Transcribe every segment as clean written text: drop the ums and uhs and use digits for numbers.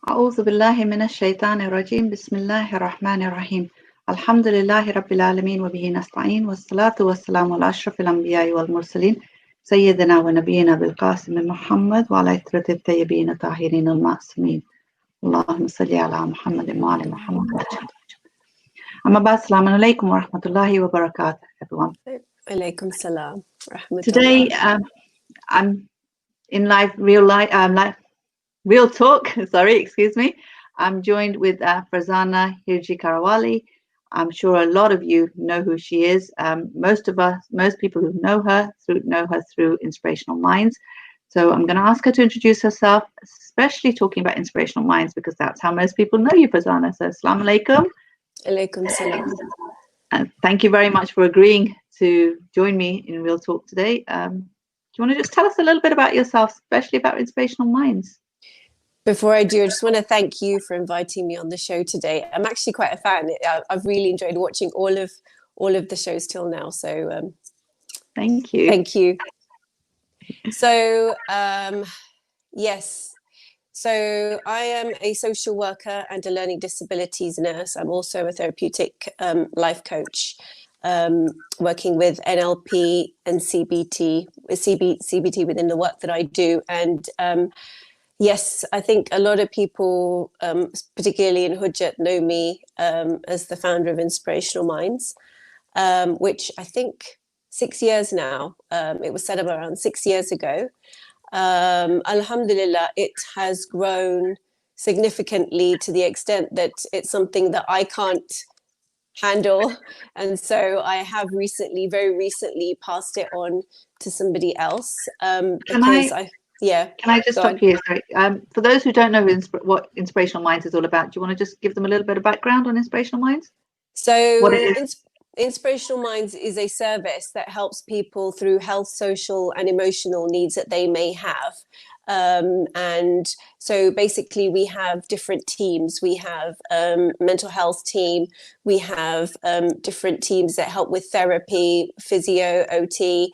أعوذ بالله من الشيطان الرجيم بسم الله الرحمن الرحيم الحمد لله رب العالمين وبه نستعين والصلاة والسلام على أشرف الأنبياء والمرسلين سيدنا ونبينا بالقاسم محمد وعلى عترة الطيبين الطاهرين المعصومين اللهم صل على محمد وعلى محمد. أما بعد, Assalamu alaikum wa rahmatullahi wa barakatuh, everyone. Alaikum salam. Today, I'm in real talk. Sorry, excuse me. I'm joined with Farzana Hirji Karawalli. I'm sure a lot of you know who she is. Most people who know her through Inspirational Minds. So I'm going to ask her to introduce herself, especially talking about Inspirational Minds, because that's how most people know you, Farzana. So, Assalamu alaikum. Alaikum salam. Thank you very much for agreeing to join me in Real Talk today. Do you want to just tell us a little bit about yourself, especially about Inspirational Minds? Before I do, I just want to thank you for inviting me on the show today. I'm actually quite a fan. I've really enjoyed watching all of the shows till now. So thank you. Thank you. So yes. So I am a social worker and a learning disabilities nurse. I'm also a therapeutic life coach, working with NLP and CBT within the work that I do. And yes, I think a lot of people, particularly in Hujjat, know me as the founder of Inspirational Minds, which I think 6 years now. It was set up around 6 years ago. Alhamdulillah, it has grown significantly to the extent that it's something that I can't handle, and so I have very recently passed it on to somebody else. Can I just stop you? Sorry. For those who don't know what Inspirational Minds is all about, do you want to just give them a little bit of background on Inspirational Minds? So what it is? Inspirational Minds is a service that helps people through health, social and emotional needs that they may have. And so basically we have different teams. We have mental health team. We have different teams that help with therapy, physio, OT,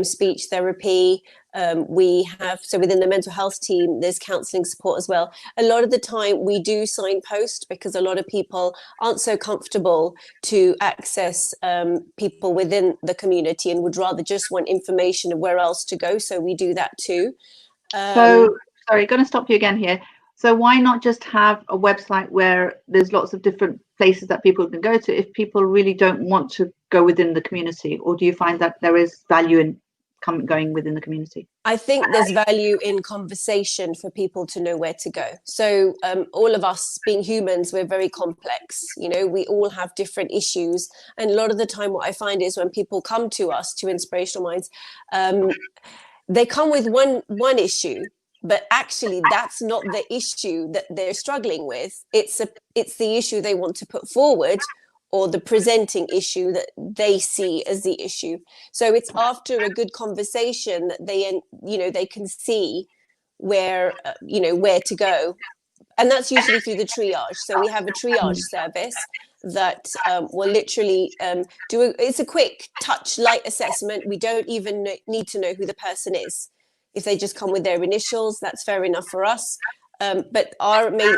speech therapy. So within the mental health team, there's counselling support as well. A lot of the time we do signpost because a lot of people aren't so comfortable to access people within the community and would rather just want information of where else to go. So we do that too. So, sorry, going to stop you again here. So why not just have a website where there's lots of different places that people can go to if people really don't want to go within the community? Or do you find that there is value in going within the community? I think there's value in conversation for people to know where to go. So all of us being humans, we're very complex. You know, we all have different issues. And a lot of the time what I find is when people come to us, to Inspirational Minds, they come with one issue, but actually that's not the issue that they're struggling with. It's the issue they want to put forward, or the presenting issue that they see as the issue. So it's after a good conversation that they can see where to go. And that's usually through the triage. So we have a triage service that will literally it's a quick touch, light assessment. We don't even need to know who the person is. If they just come with their initials, that's fair enough for us. But our main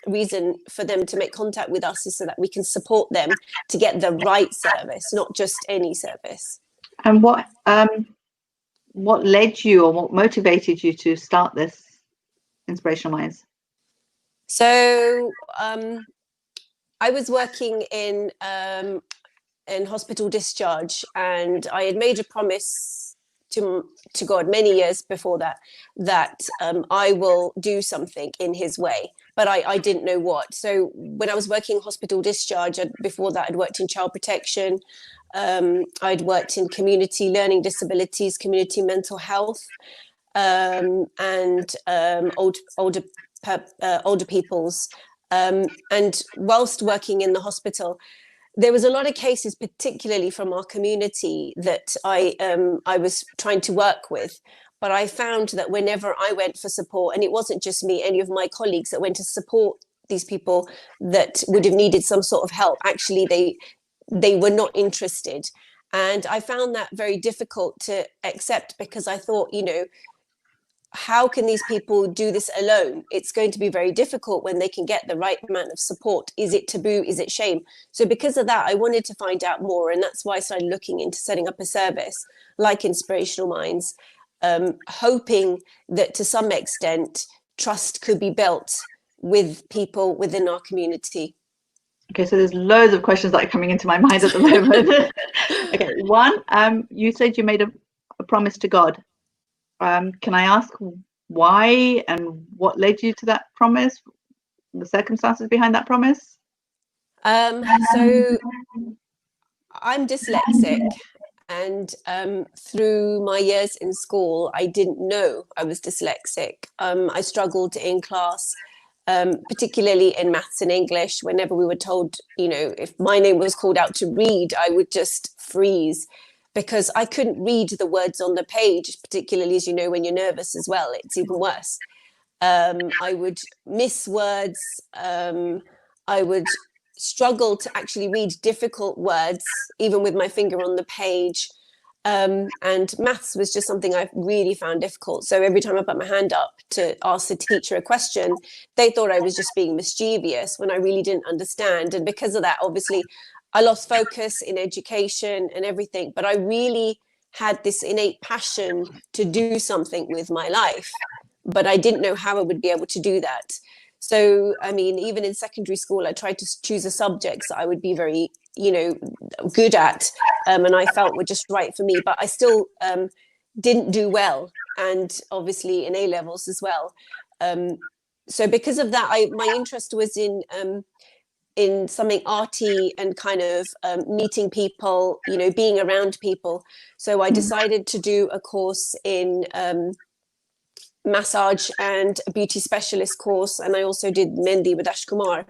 reason for them to make contact with us is so that we can support them to get the right service, not just any service. And what led you or what motivated you to start this Inspirational Minds? So I was working in hospital discharge, and I had made a promise to God many years before that I will do something in his way, but I didn't know what. So when I was working hospital discharge, before that I'd worked in child protection, I'd worked in community learning disabilities, community mental health, and older people's, and whilst working in the hospital, there was a lot of cases, particularly from our community, that I was trying to work with. But I found that whenever I went for support, and it wasn't just me, any of my colleagues that went to support these people that would have needed some sort of help, actually they were not interested. And I found that very difficult to accept, because I thought, how can these people do this alone? It's going to be very difficult when they can get the right amount of support. Is it taboo? Is it shame? So because of that, I wanted to find out more. And that's why I started looking into setting up a service like Inspirational Minds, hoping that to some extent, trust could be built with people within our community. Okay, so there's loads of questions that are coming into my mind at the moment. Okay, one, you said you made a promise to God. Can I ask why and what led you to that promise? The circumstances behind that promise? So I'm dyslexic, and through my years in school, I didn't know I was dyslexic. I struggled in class, particularly in maths and English. Whenever we were told, you know, if my name was called out to read, I would just freeze, because I couldn't read the words on the page, particularly, as you know, when you're nervous as well, it's even worse. I would miss words. I would struggle to actually read difficult words, even with my finger on the page. And maths was just something I really found difficult. So every time I put my hand up to ask the teacher a question, they thought I was just being mischievous when I really didn't understand. And because of that, obviously, I lost focus in education and everything, but I really had this innate passion to do something with my life, but I didn't know how I would be able to do that. So, I mean, even in secondary school, I tried to choose a subjects that I would be very, you know, good at, and I felt were just right for me, but I still didn't do well. And obviously in A-levels as well. So because of that, my interest was in something arty and kind of meeting people, you know, being around people. So I decided to do a course in massage and a beauty specialist course. And I also did Mendi with Ash Kumar.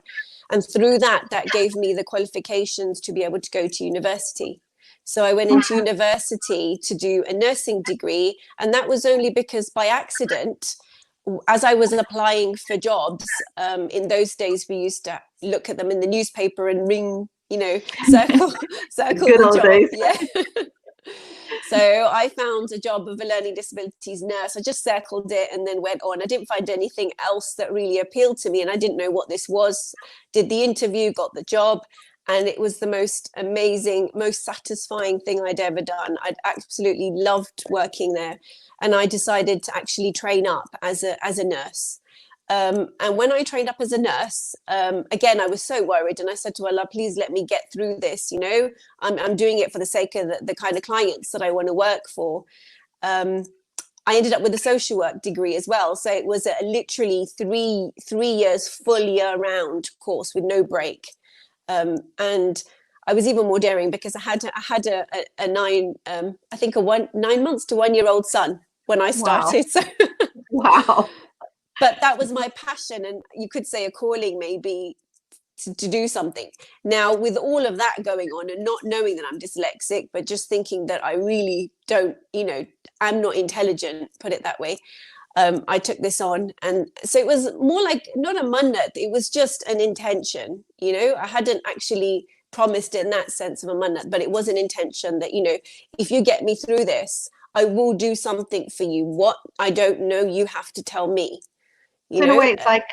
And through that gave me the qualifications to be able to go to university. So I went into university to do a nursing degree. And that was only because by accident, as I was applying for jobs, in those days, we used to look at them in the newspaper and ring, you know, circle the job. Days. Yeah. So I found a job of a learning disabilities nurse. I just circled it and then went on. I didn't find anything else that really appealed to me, and I didn't know what this was. Did the interview, got the job, and it was the most amazing, most satisfying thing I'd ever done. I'd absolutely loved working there. And I decided to actually train up as a nurse. And when I trained up as a nurse, again, I was so worried, and I said to Allah, please let me get through this. You know, I'm doing it for the sake of the kind of clients that I want to work for. I ended up with a social work degree as well. So it was a literally three years full year round course with no break. And I was even more daring because I had a 9 months to 1 year old son when I started. Wow. So wow. But that was my passion, and you could say a calling maybe to do something. Now, with all of that going on and not knowing that I'm dyslexic, but just thinking that I really don't, you know, I'm not intelligent, put it that way. I took this on. And so it was more like not a mannat, it was just an intention, you know. I hadn't actually promised in that sense of a mannat, but it was an intention that, you know, if you get me through this, I will do something for you. What I don't know, you have to tell me. So in a way, it's like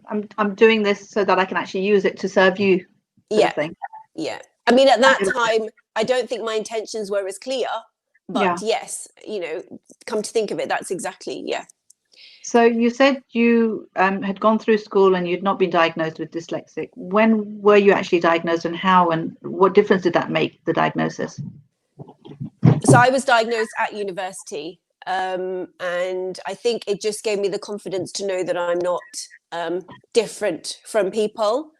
I'm doing this so that I can actually use it to serve you. Yeah. Yeah. I mean, at that time, I don't think my intentions were as clear, but yes, you know, come to think of it, that's exactly, yeah. So you said you had gone through school and you'd not been diagnosed with dyslexic. When were you actually diagnosed, and how, and what difference did that make, the diagnosis? So I was diagnosed at university. And I think it just gave me the confidence to know that I'm not different from people.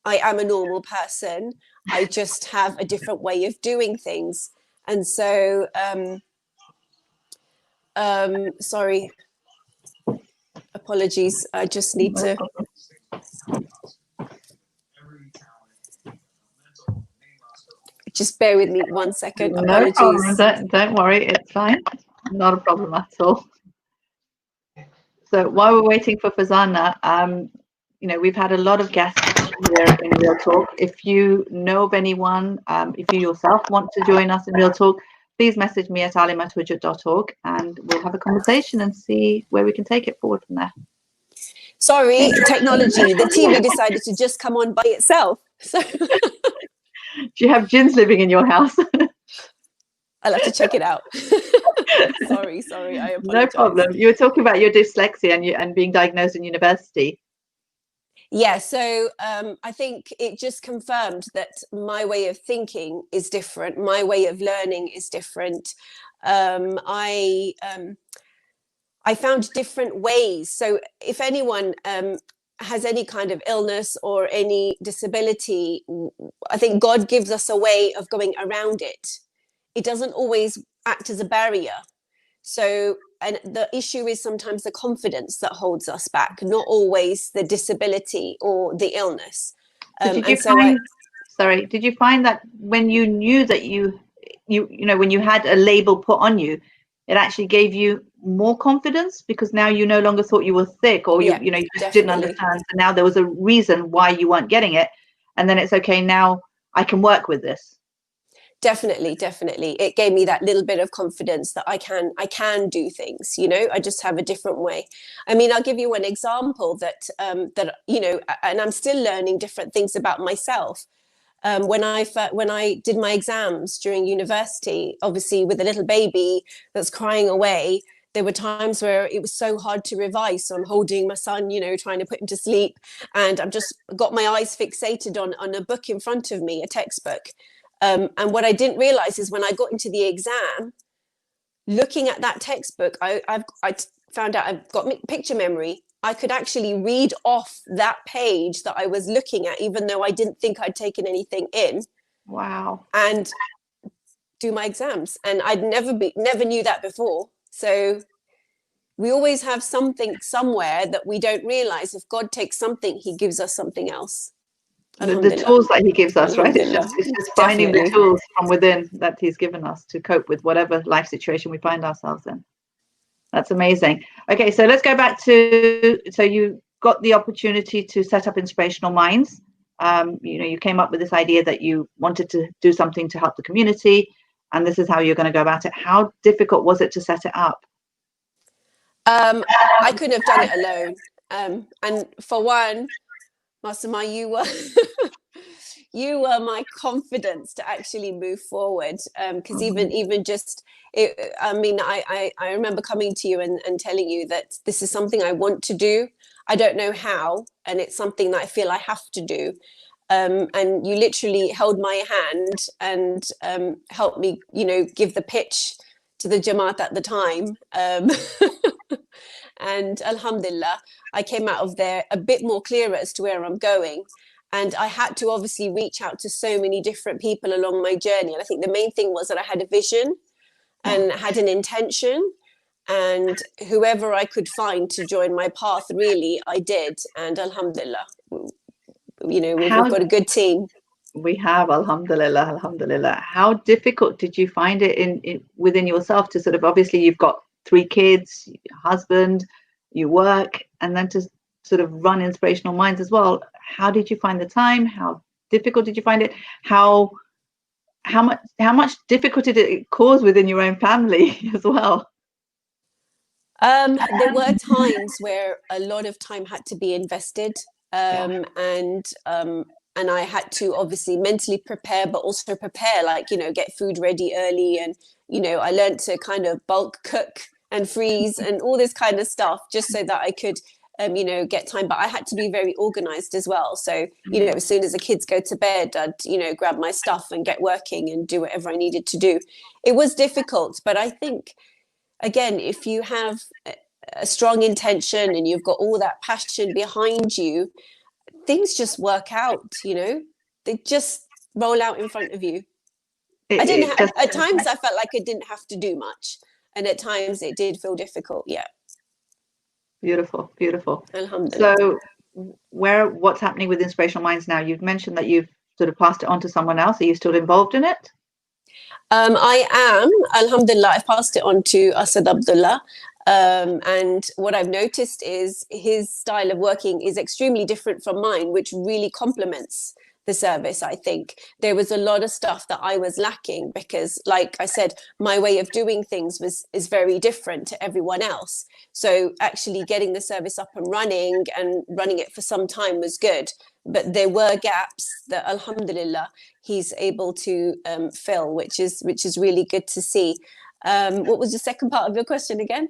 I am a normal person. I just have a different way of doing things. And so, sorry, apologies. I just need to. Just bear with me 1 second. Apologies. No problem. Don't worry, it's fine. Not a problem at all. So while we're waiting for Farzana, you know, we've had a lot of guests here in Real Talk. If you know of anyone, if you yourself want to join us in Real Talk, please message me at alim@hujjat.org and we'll have a conversation and see where we can take it forward from there. Sorry, technology. The TV decided to just come on by itself. So do you have jinns living in your house? I'll have to check it out. Sorry, I apologize. No problem. You were talking about your dyslexia and being diagnosed in university. Yeah, so I think it just confirmed that my way of thinking is different. My way of learning is different. I found different ways. So if anyone has any kind of illness or any disability, I think God gives us a way of going around it. It doesn't always act as a barrier. So, and the issue is sometimes the confidence that holds us back, not always the disability or the illness. Did you find that when you knew that you know, when you had a label put on you, it actually gave you more confidence because now you no longer thought you were thick or you know, you just didn't understand. So now there was a reason why you weren't getting it. And then it's okay, now I can work with this. Definitely. It gave me that little bit of confidence that I can do things, you know, I just have a different way. I mean, I'll give you an example that, you know, and I'm still learning different things about myself. When I did my exams during university, obviously with a little baby that's crying away, there were times where it was so hard to revise. So I'm holding my son, you know, trying to put him to sleep. And I've just got my eyes fixated on a book in front of me, a textbook. And what I didn't realize is when I got into the exam, looking at that textbook, I found out I've got picture memory. I could actually read off that page that I was looking at, even though I didn't think I'd taken anything in. Wow. And do my exams. And I'd never knew that before. So we always have something somewhere that we don't realize. If God takes something, he gives us something else. The tools that he gives us, right? It's just finding the tools from within that he's given us to cope with whatever life situation we find ourselves in. That's amazing. Okay, so let's go back to, so you got the opportunity to set up Inspirational Minds. You know, you came up with this idea that you wanted to do something to help the community, and this is how you're going to go about it. How difficult was it to set it up? I couldn't have done it alone. And for one, Masuma, you were my confidence to actually move forward. Because even just, I mean, I remember coming to you and telling you that this is something I want to do. I don't know how, and it's something that I feel I have to do. And you literally held my hand and helped me, you know, give the pitch to the Jamaat at the time. And Alhamdulillah, I came out of there a bit more clearer as to where I'm going. And I had to obviously reach out to so many different people along my journey. And I think the main thing was that I had a vision and had an intention. And whoever I could find to join my path, really, I did. And Alhamdulillah, you know, we've got a good team. We have, alhamdulillah, alhamdulillah. How difficult did you find it within yourself to sort of, obviously you've got 3 kids, your husband, you work, and then to sort of run Inspirational Minds as well. How did you find the time? How difficult did you find it? How much difficulty did it cause within your own family as well? There were times where a lot of time had to be invested, and I had to obviously mentally prepare, but also prepare, like, you know, get food ready early. And, you know, I learned to kind of bulk cook and freeze and all this kind of stuff just so that I could, you know, get time. But I had to be very organized as well. So, you know, as soon as the kids go to bed, I'd, you know, grab my stuff and get working and do whatever I needed to do. It was difficult, but I think, again, if you have a strong intention and you've got all that passion behind you, things just work out, you know, they just roll out in front of you. At times I felt like I didn't have to do much, and at times it did feel difficult. Yeah. Beautiful, beautiful. Alhamdulillah. So what's happening with Inspirational Minds now? You've mentioned that you've sort of passed it on to someone else. Are you still involved in it? I am, alhamdulillah. I've passed it on to Asad Abdullah. And what I've noticed is his style of working is extremely different from mine, which really complements the service. I think there was a lot of stuff that I was lacking because, like I said, my way of doing things is very different to everyone else. So actually getting the service up and running it for some time was good. But there were gaps that, alhamdulillah, he's able to fill, which is really good to see. What was the second part of your question again?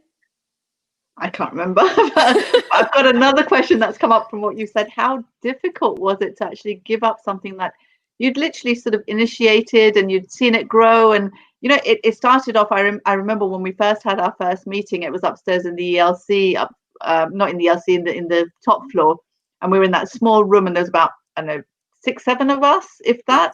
I can't remember. I've got another question that's come up from what you said. How difficult was it to actually give up something that you'd literally sort of initiated and you'd seen it grow? And, you know, it started off, I remember when we first had our first meeting, it was upstairs in the ELC, not in the ELC, in the top floor. And we were in that small room and there's about, I don't know, 6, 7 of us, if that.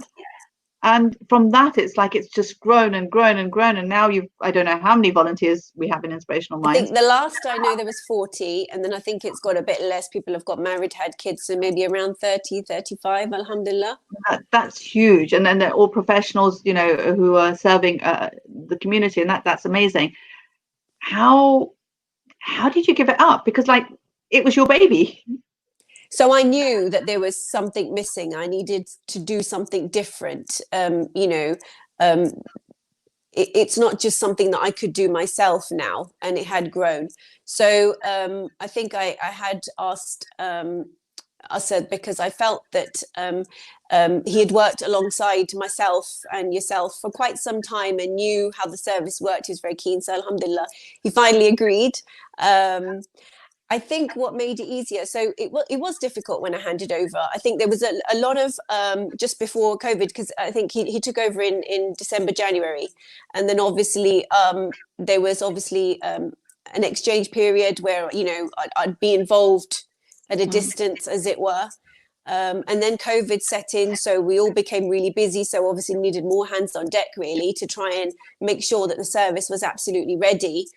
And from that, it's like it's just grown and grown and grown. And now I don't know how many volunteers we have in Inspirational Minds. I think the last I know there was 40. And then I think it's got a bit less. People have got married, had kids. So maybe around 30, 35, alhamdulillah. That's huge. And then they're all professionals, you know, who are serving the community. And that's amazing. How did you give it up? Because, like, it was your baby. So I knew that there was something missing. I needed to do something different. It's not just something that I could do myself now, and it had grown. So I think I had asked Asad, because I felt that he had worked alongside myself and yourself for quite some time and knew how the service worked. He was very keen. So alhamdulillah, he finally agreed. I think what made it easier, so it was difficult when I handed over. I think there was a lot of, just before COVID, because I think he took over in December, January. And then obviously there was an exchange period where, you know, I'd be involved at a distance, as it were. And then COVID set in, so we all became really busy. So obviously needed more hands on deck, really, to try and make sure that the service was absolutely ready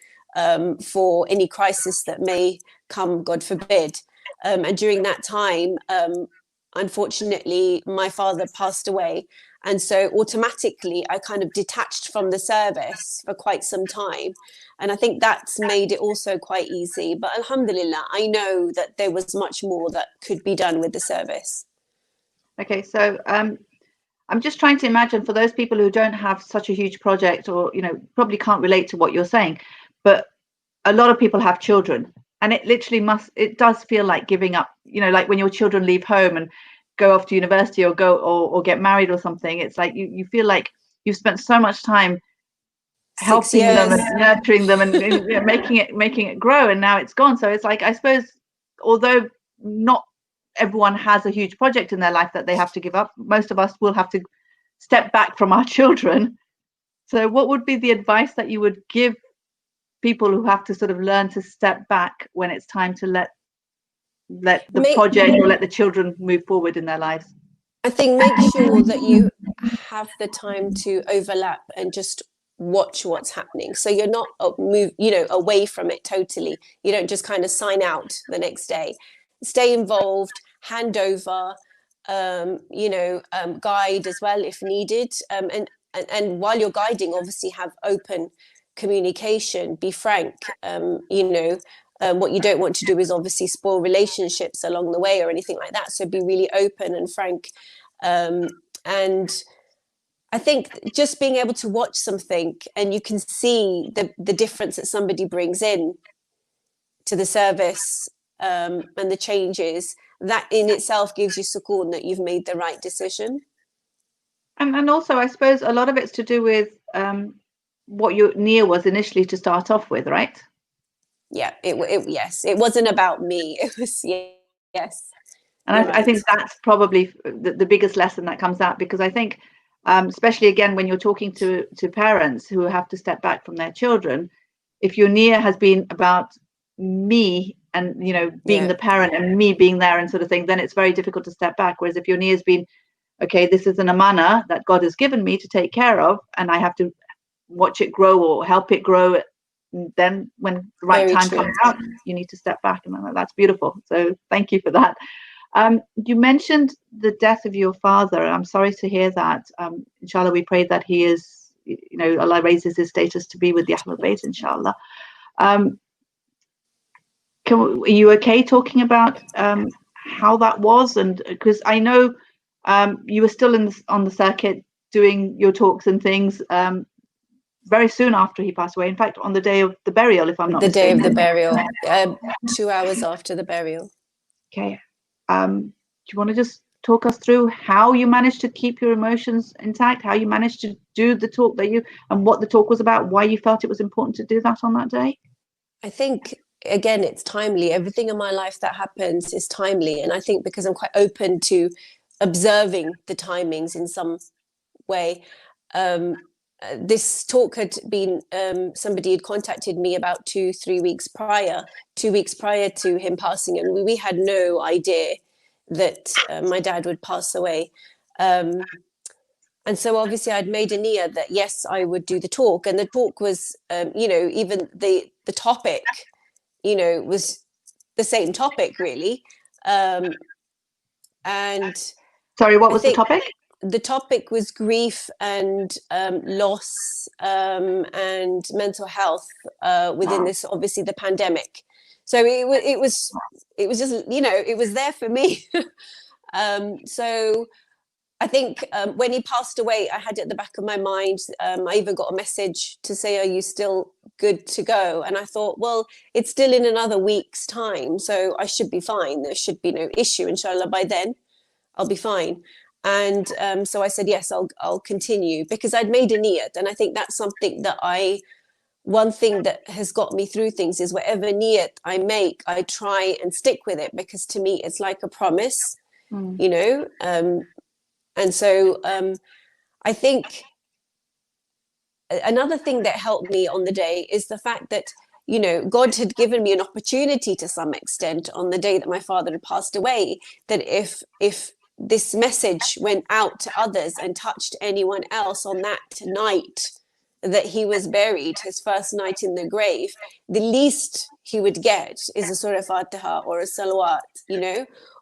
for any crisis that may come, God forbid. And during that time, unfortunately, my father passed away. And so automatically, I kind of detached from the service for quite some time. And I think that's made it also quite easy. But alhamdulillah, I know that there was much more that could be done with the service. Okay, so I'm just trying to imagine, for those people who don't have such a huge project, or, you know, probably can't relate to what you're saying, but a lot of people have children, and it literally does feel like giving up, you know, like when your children leave home and go off to university or or get married or something. It's like you feel like you've spent so much time helping them and nurturing them and you know, making it grow, and now it's gone. So it's like, I suppose, although not everyone has a huge project in their life that they have to give up, most of us will have to step back from our children. So what would be the advice that you would give people who have to sort of learn to step back when it's time to let the project or let the children move forward in their lives? I think make sure that you have the time to overlap and just watch what's happening. So you're not away from it totally. You don't just kind of sign out the next day. Stay involved, hand over, guide as well if needed. And while you're guiding, obviously have open communication, be frank. What you don't want to do is obviously spoil relationships along the way or anything like that. So be really open and frank. And I think just being able to watch something and you can see the difference that somebody brings in to the service and the changes, that in itself gives you sukoon that you've made the right decision. And also, I suppose a lot of it's to do with what your Nia was initially to start off with, right? Yeah, yes, it wasn't about me. It was, yes. And I think that's probably the biggest lesson that comes out, because I think, especially again, when you're talking to parents who have to step back from their children, if your Nia has been about me and, you know, being the parent and me being there and sort of thing, then it's very difficult to step back. Whereas if your Nia has been, okay, this is an amana that God has given me to take care of, and I have to watch it grow or help it grow, then when the right time comes out, you need to step back. And that's beautiful. So thank you for that. You mentioned the death of your father. I'm sorry to hear that. Inshallah, we pray that he is, you know, Allah raises his status to be with the Ahlul Bayt, inshallah. Are you okay talking about how that was? And because I know You were still on the circuit doing your talks and things very soon after he passed away. In fact, on the day of the burial, if I'm not The day mistaken. of the burial, 2 hours after the burial. Okay. Do you want to just talk us through how you managed to keep your emotions intact, how you managed to do the talk and what the talk was about, why you felt it was important to do that on that day? I think, again, it's timely. Everything in my life that happens is timely. And I think because I'm quite open to observing the timings in some way, this talk had been, somebody had contacted me about 2 weeks prior to him passing, and we had no idea that my dad would pass away. And so obviously I'd made a niyyah that yes, I would do the talk, and the talk was, even the topic, was the same topic really. And sorry, what was the topic? The topic was grief and loss and mental health within this, obviously, the pandemic. So it was just, it was there for me. So I think when he passed away, I had it at the back of my mind. I even got a message to say, "Are you still good to go?" And I thought, well, it's still in another week's time, so I should be fine. There should be no issue, inshallah. By then, I'll be fine. And so I said, yes, I'll continue, because I'd made a niyat. And I think that's something that one thing that has got me through things is whatever niyat I make, I try and stick with it, because to me, it's like a promise, and so I think another thing that helped me on the day is the fact that, God had given me an opportunity to some extent on the day that my father had passed away, that if this message went out to others and touched anyone else on that night that he was buried, his first night in the grave, the least he would get is a Surah Fatiha or a salawat,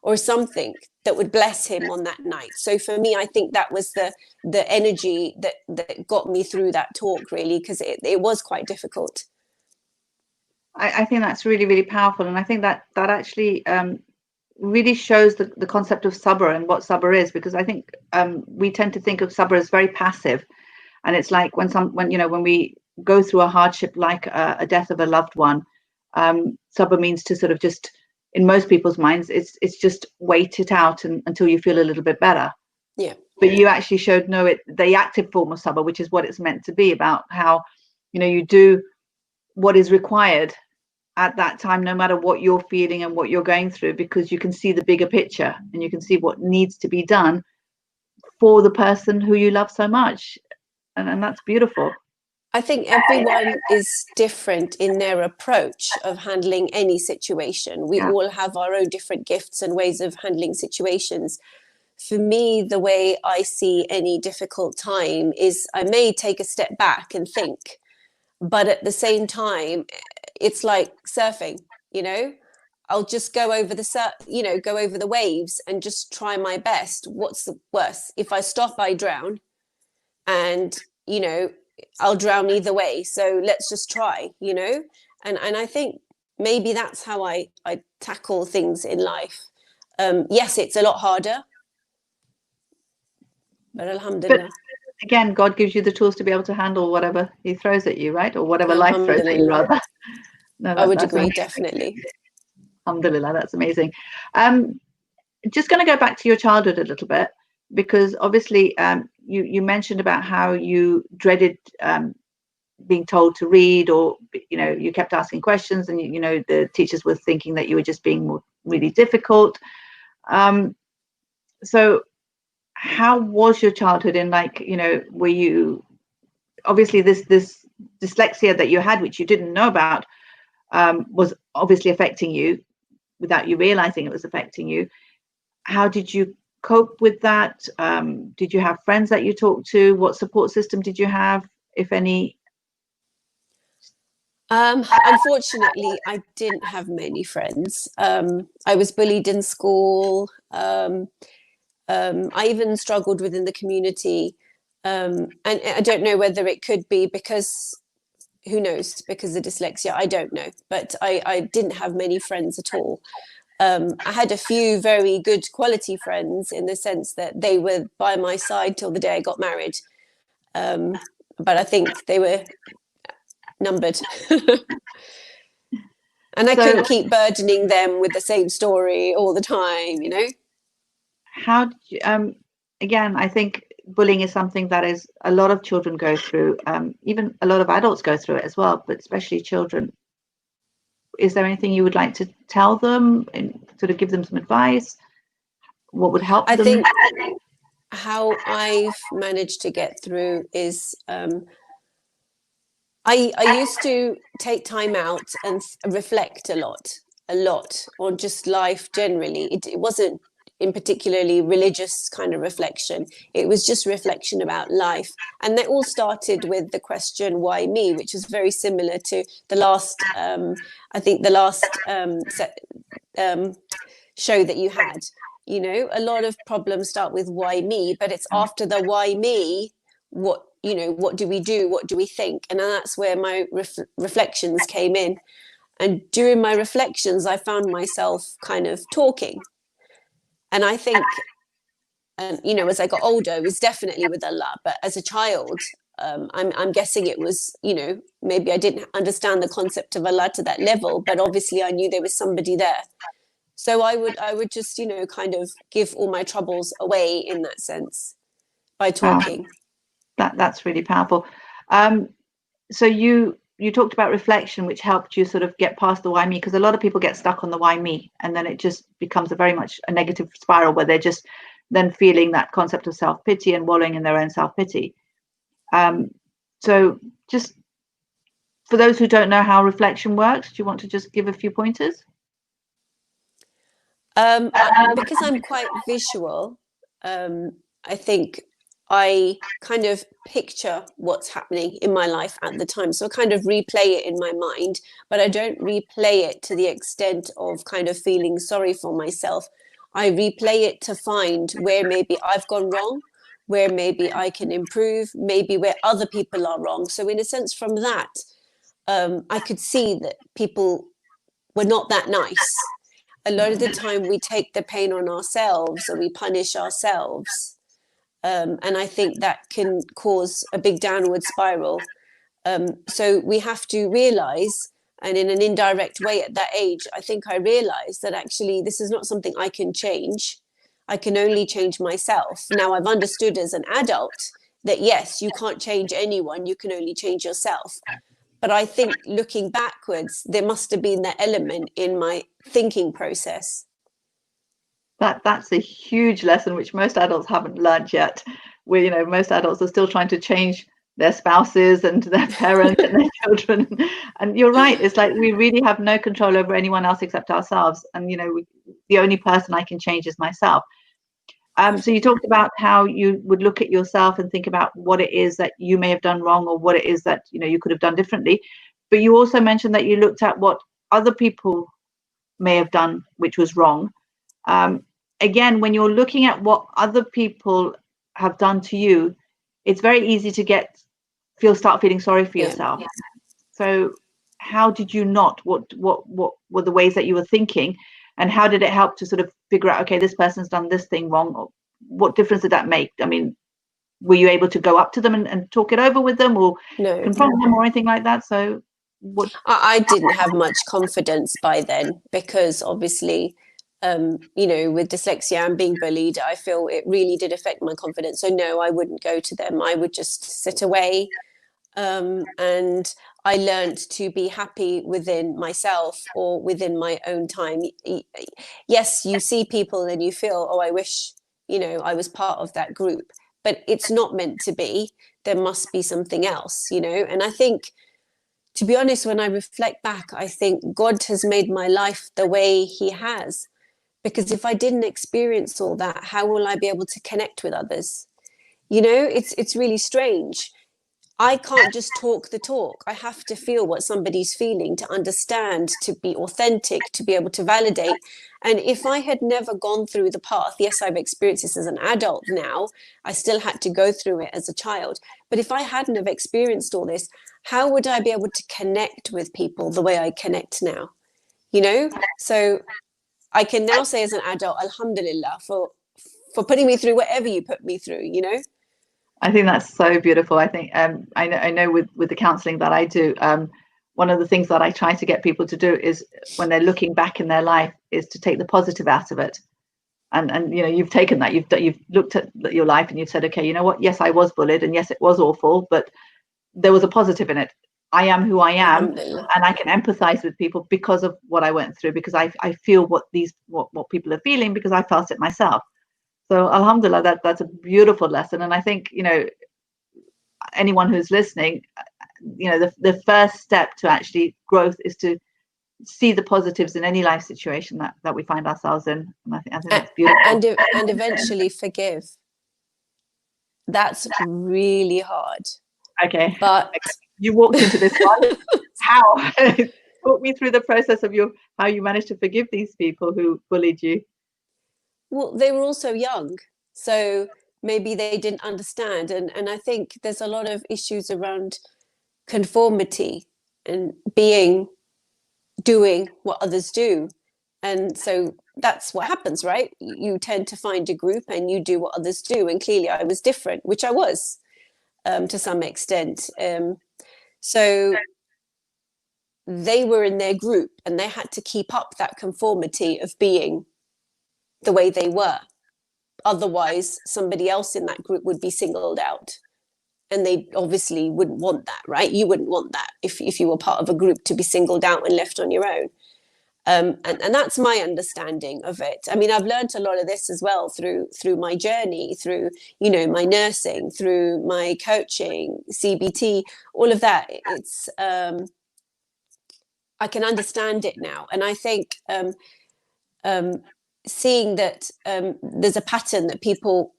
or something that would bless him on that night. So for me, I think that was the energy that got me through that talk, really, because it was quite difficult. I think that's really, really powerful. And I think that actually really shows the concept of sabr and what sabr is, because I think we tend to think of sabr as very passive, and it's like when we go through a hardship like a death of a loved one, sabr means to sort of just, in most people's minds, it's just wait it out until you feel a little bit better. Yeah. But you actually showed the active form of sabr, which is what it's meant to be about, how you do what is required at that time, no matter what you're feeling and what you're going through, because you can see the bigger picture and you can see what needs to be done for the person who you love so much. And that's beautiful. I think everyone is different in their approach of handling any situation. We all have our own different gifts and ways of handling situations. For me, the way I see any difficult time is I may take a step back and think, but at the same time, it's like surfing, I'll just go over the waves and just try my best. What's the worst? If I stop, I drown, and, I'll drown either way. So let's just try, and I think maybe that's how I tackle things in life. Yes, it's a lot harder, but alhamdulillah. But again, God gives you the tools to be able to handle whatever he throws at you, right? Or whatever life throws at you, rather. No, I would agree, definitely. Alhamdulillah, that's amazing. Just going to go back to your childhood a little bit, because obviously you mentioned about how you dreaded being told to read, or you kept asking questions, and the teachers were thinking that you were just being really difficult. So how was your childhood? And were you, obviously this dyslexia that you had, which you didn't know about, was obviously affecting you without you realizing it was affecting you. How did you cope with that? Did you have friends that you talked to? What support system did you have, if any? Unfortunately, I didn't have many friends. I was bullied in school. I even struggled within the community. And I don't know whether it could be because, who knows, because of dyslexia, I don't know. But I didn't have many friends at all. I had a few very good quality friends in the sense that they were by my side till the day I got married. But I think they were numbered. And I couldn't keep burdening them with the same story all the time, you know? How did you, again, I think bullying is something that is a lot of children go through, even a lot of adults go through it as well, but especially children. Is there anything you would like to tell them and sort of give them some advice? What would help them? I think how I've managed to get through is I used to take time out and reflect a lot on just life generally. It wasn't in particularly religious kind of reflection. It was just reflection about life. And they all started with the question, why me? Which is very similar to the last, I think the last show that you had. You know, a lot of problems start with why me, but it's after the why me, what do we do? What do we think? And that's where my reflections came in. And during my reflections, I found myself kind of talking. And I think, as I got older, it was definitely with Allah. But as a child, I'm guessing it was, maybe I didn't understand the concept of Allah to that level, but obviously I knew there was somebody there. So I would just, kind of give all my troubles away in that sense by talking. Wow. That's really powerful. So you talked about reflection, which helped you sort of get past the why me, because a lot of people get stuck on the why me, and then it just becomes very much a negative spiral where they're just then feeling that concept of self-pity and wallowing in their own self-pity. So just for those who don't know how reflection works, do you want to just give a few pointers? Because I'm quite visual, I think I kind of picture what's happening in my life at the time. So I kind of replay it in my mind, but I don't replay it to the extent of kind of feeling sorry for myself. I replay it to find where maybe I've gone wrong, where maybe I can improve, maybe where other people are wrong. So in a sense from that, I could see that people were not that nice. A lot of the time we take the pain on ourselves or we punish ourselves. And I think that can cause a big downward spiral. So we have to realize, and in an indirect way at that age, I think I realized that actually this is not something I can change. I can only change myself. Now I've understood as an adult that yes, you can't change anyone, you can only change yourself. But I think looking backwards, there must have been that element in my thinking process. That's a huge lesson which most adults haven't learned yet. Where most adults are still trying to change their spouses and their parents and their children. And you're right, it's like we really have no control over anyone else except ourselves. And the only person I can change is myself. So you talked about how you would look at yourself and think about what it is that you may have done wrong or what it is that you could have done differently. But you also mentioned that you looked at what other people may have done which was wrong. Again, when you're looking at what other people have done to you, it's very easy to start feeling sorry for yourself. So how did you not? What were the ways that you were thinking, and how did it help to sort of figure out, okay, this person's done this thing wrong? Or what difference did that make? I mean, were you able to go up to them and talk it over with them, or confront them or anything like that? So I didn't have much confidence by then, because obviously with dyslexia and being bullied, I feel it really did affect my confidence. So no, I wouldn't go to them. I would just sit away. And I learned to be happy within myself or within my own time. Yes, you see people and you feel, oh, I wish, I was part of that group, but it's not meant to be. There must be something else, and I think, to be honest, when I reflect back, I think God has made my life the way he has. Because if I didn't experience all that, how will I be able to connect with others? It's really strange. I can't just talk the talk. I have to feel what somebody's feeling to understand, to be authentic, to be able to validate. And if I had never gone through the path, yes, I've experienced this as an adult now. I still had to go through it as a child. But if I hadn't have experienced all this, how would I be able to connect with people the way I connect now? So I can now say as an adult, alhamdulillah, for putting me through whatever you put me through, you know? I think that's so beautiful. I think I know with the counseling that I do, one of the things that I try to get people to do is when they're looking back in their life is to take the positive out of it. And you know, you've taken that, you've looked at your life and you've said, okay, you know what, yes, I was bullied, and yes, it was awful, but there was a positive in it. I am who I am, and I can empathize with people because of what I went through, because I feel what people are feeling, because I felt it myself. So alhamdulillah, that's a beautiful lesson. And I think, you know, anyone who's listening, you know, the first step to actually growth is to see the positives in any life situation that we find ourselves in. And I think that's beautiful. And eventually forgive. That's really hard. Okay. But you walked into this one. How? Talk me through the process of how you managed to forgive these people who bullied you. Well, they were also young, so maybe they didn't understand. And I think there's a lot of issues around conformity and doing what others do. And so that's what happens, right? You tend to find a group and you do what others do. And clearly I was different, which I was to some extent. So they were in their group and they had to keep up that conformity of being the way they were. Otherwise, somebody else in that group would be singled out. And they obviously wouldn't want that, right? You wouldn't want that if you were part of a group to be singled out and left on your own. And that's my understanding of it. I mean, I've learned a lot of this as well through my journey, through, you know, my nursing, through my coaching, CBT, all of that. It's I can understand it now. And I think seeing that there's a pattern that people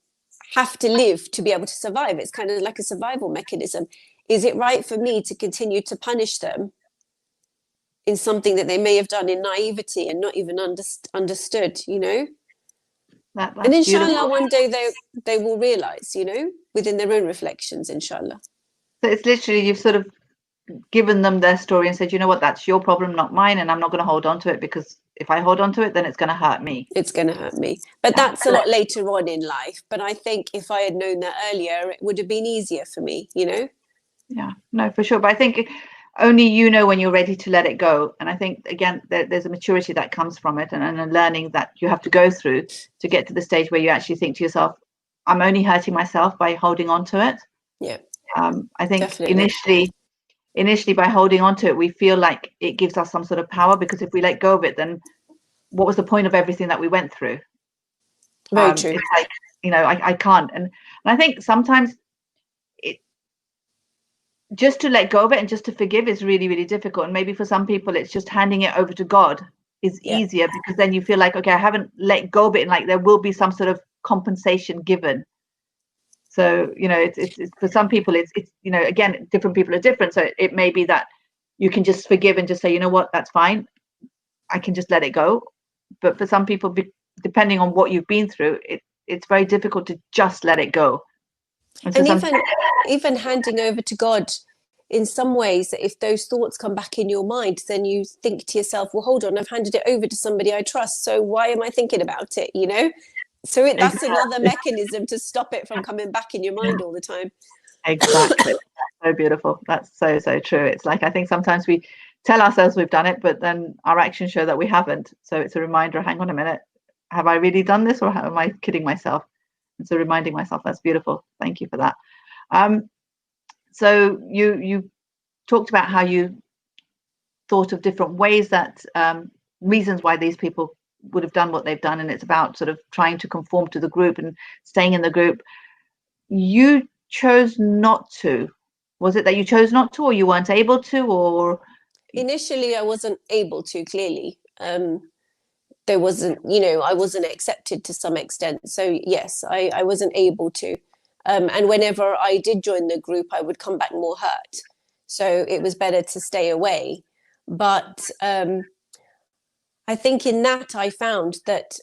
have to live to be able to survive. It's kind of like a survival mechanism. Is it right for me to continue to punish them in something that they may have done in naivety and not even understood, you know? And inshallah, beautiful. One day they will realize, you know, within their own reflections, inshallah. So it's literally, you've sort of given them their story and said, you know what, that's your problem, not mine, and I'm not going to hold on to it, because if I hold on to it, then it's going to hurt me. It's going to hurt me. But that's a lot later on in life. But I think if I had known that earlier, it would have been easier for me, you know? Yeah, no, for sure. But I think only you know when you're ready to let it go. And I think, again, there's a maturity that comes from it, and a learning that you have to go through to get to the stage where you actually think to yourself, I'm only hurting myself by holding on to it. Yeah. I think definitely. Initially by holding on to it, we feel like it gives us some sort of power, because if we let go of it, then what was the point of everything that we went through? Very true. It's like, you know, I can't. And I think sometimes just to let go of it and just to forgive is really, really difficult. And maybe for some people, it's just handing it over to God is easier, because then you feel like, okay, I haven't let go of it, and like there will be some sort of compensation given. So, you know, it's for some people, it's you know, again, different people are different. So it may be that you can just forgive and just say, you know what, that's fine, I can just let it go. But for some people, depending on what you've been through, it's very difficult to just let it go. And even handing over to God, in some ways, if those thoughts come back in your mind, then you think to yourself, well, hold on, I've handed it over to somebody I trust, so why am I thinking about it, you know? So that's another mechanism to stop it from coming back in your mind all the time. Exactly. So beautiful. That's so true. It's like, I think sometimes we tell ourselves we've done it, but then our actions show that we haven't. So it's a reminder, hang on a minute, have I really done this, or am I kidding myself? And so reminding myself, that's beautiful. Thank you for that. So you talked about how you thought of different ways that reasons why these people would have done what they've done, and it's about sort of trying to conform to the group and staying in the group. You chose not to. Was it that you chose not to, or you weren't able to, or? Initially, I wasn't able to, clearly. There wasn't, you know, I wasn't accepted to some extent. So yes, I wasn't able to. And whenever I did join the group, I would come back more hurt. So it was better to stay away. But I think in that I found that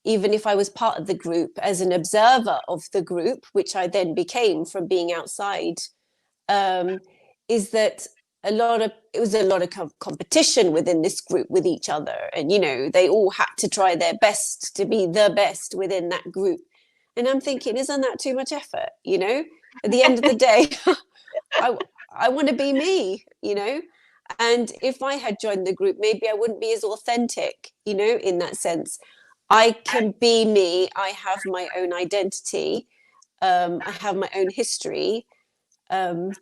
even if I was part of the group, as an observer of the group, which I then became from being outside, is that it was a lot of competition within this group with each other, and they all had to try their best to be the best within that group. And I'm thinking, isn't that too much effort? At the end of the day, I want to be me, and if I had joined the group, maybe I wouldn't be as authentic, in that sense. I can be me. I have my own identity. I have my own history. And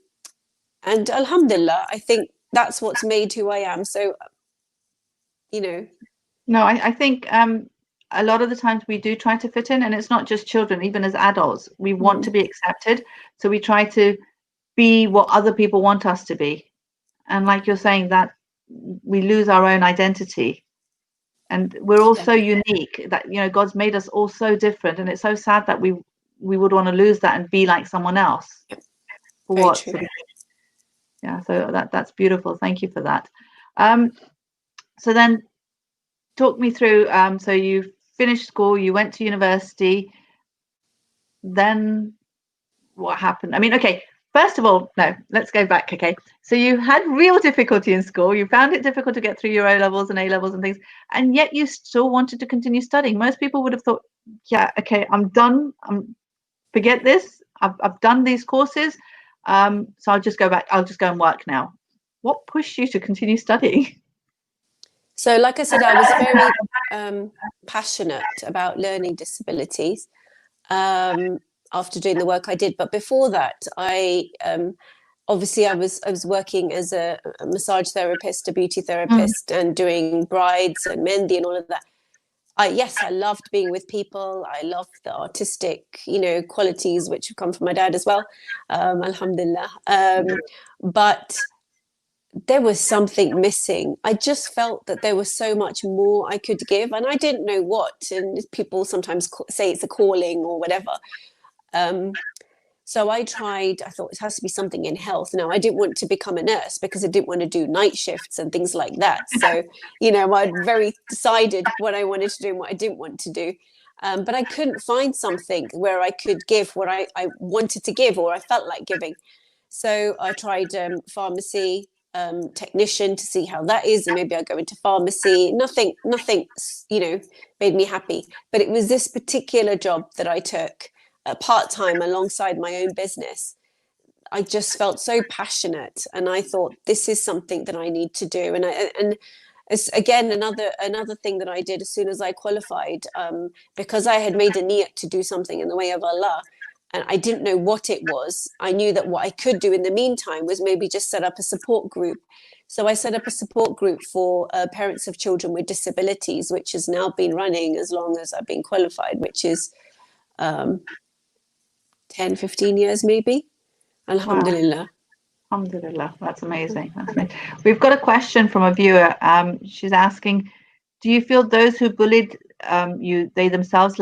alhamdulillah, I think that's what's made who I am. So, No, I think a lot of the times we do try to fit in, and it's not just children, even as adults, we want to be accepted. So we try to be what other people want us to be. And like you're saying, that we lose our own identity. And we're all so unique that, God's made us all so different. And it's so sad that we would want to lose that and be like someone else. For what? Yeah, so that's beautiful. Thank you for that. So then talk me through, so you finished school, you went to university, then what happened? I mean, okay, first of all, no, let's go back, okay? So you had real difficulty in school, you found it difficult to get through your O-levels and A-levels and things, and yet you still wanted to continue studying. Most people would have thought, yeah, okay, I'm done, forget this, I've done these courses, so I'll just go back, I'll just go and work now. What pushed you to continue studying? So like I said, I was very passionate about learning disabilities after doing the work I did. But before that, I was working as a massage therapist, a beauty therapist, and doing brides and mehndi and all of that. I loved being with people. I loved the artistic, qualities which have come from my dad as well. Alhamdulillah. But there was something missing. I just felt that there was so much more I could give, and I didn't know what. And people sometimes say it's a calling or whatever. So I thought it has to be something in health. Now, I didn't want to become a nurse because I didn't want to do night shifts and things like that. So, I'd very decided what I wanted to do and what I didn't want to do. But I couldn't find something where I could give what I wanted to give, or I felt like giving. So I tried pharmacy, technician, to see how that is, and maybe I'll go into pharmacy. Nothing made me happy. But it was this particular job that I took part-time alongside my own business. I just felt so passionate, and I thought, this is something that I need to do. And it's, again, another thing that I did as soon as I qualified, because I had made a niyat to do something in the way of Allah, and I didn't know what it was. I knew that what I could do in the meantime was maybe just set up a support group. So I set up a support group for parents of children with disabilities, which has now been running as long as I've been qualified, which is 10, 15 years maybe. Alhamdulillah. Wow. Alhamdulillah, that's amazing. That's amazing. We've got a question from a viewer. She's asking, do you feel those who bullied you, they themselves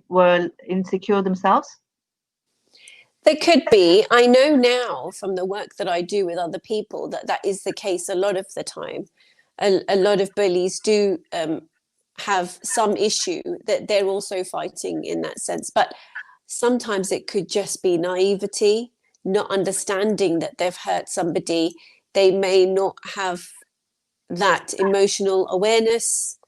were insecure themselves? There could be. I know now from the work that I do with other people that is the case a lot of the time. A lot of bullies do have some issue that they're also fighting in that sense. But sometimes it could just be naivety, not understanding that they've hurt somebody. They may not have that emotional awareness.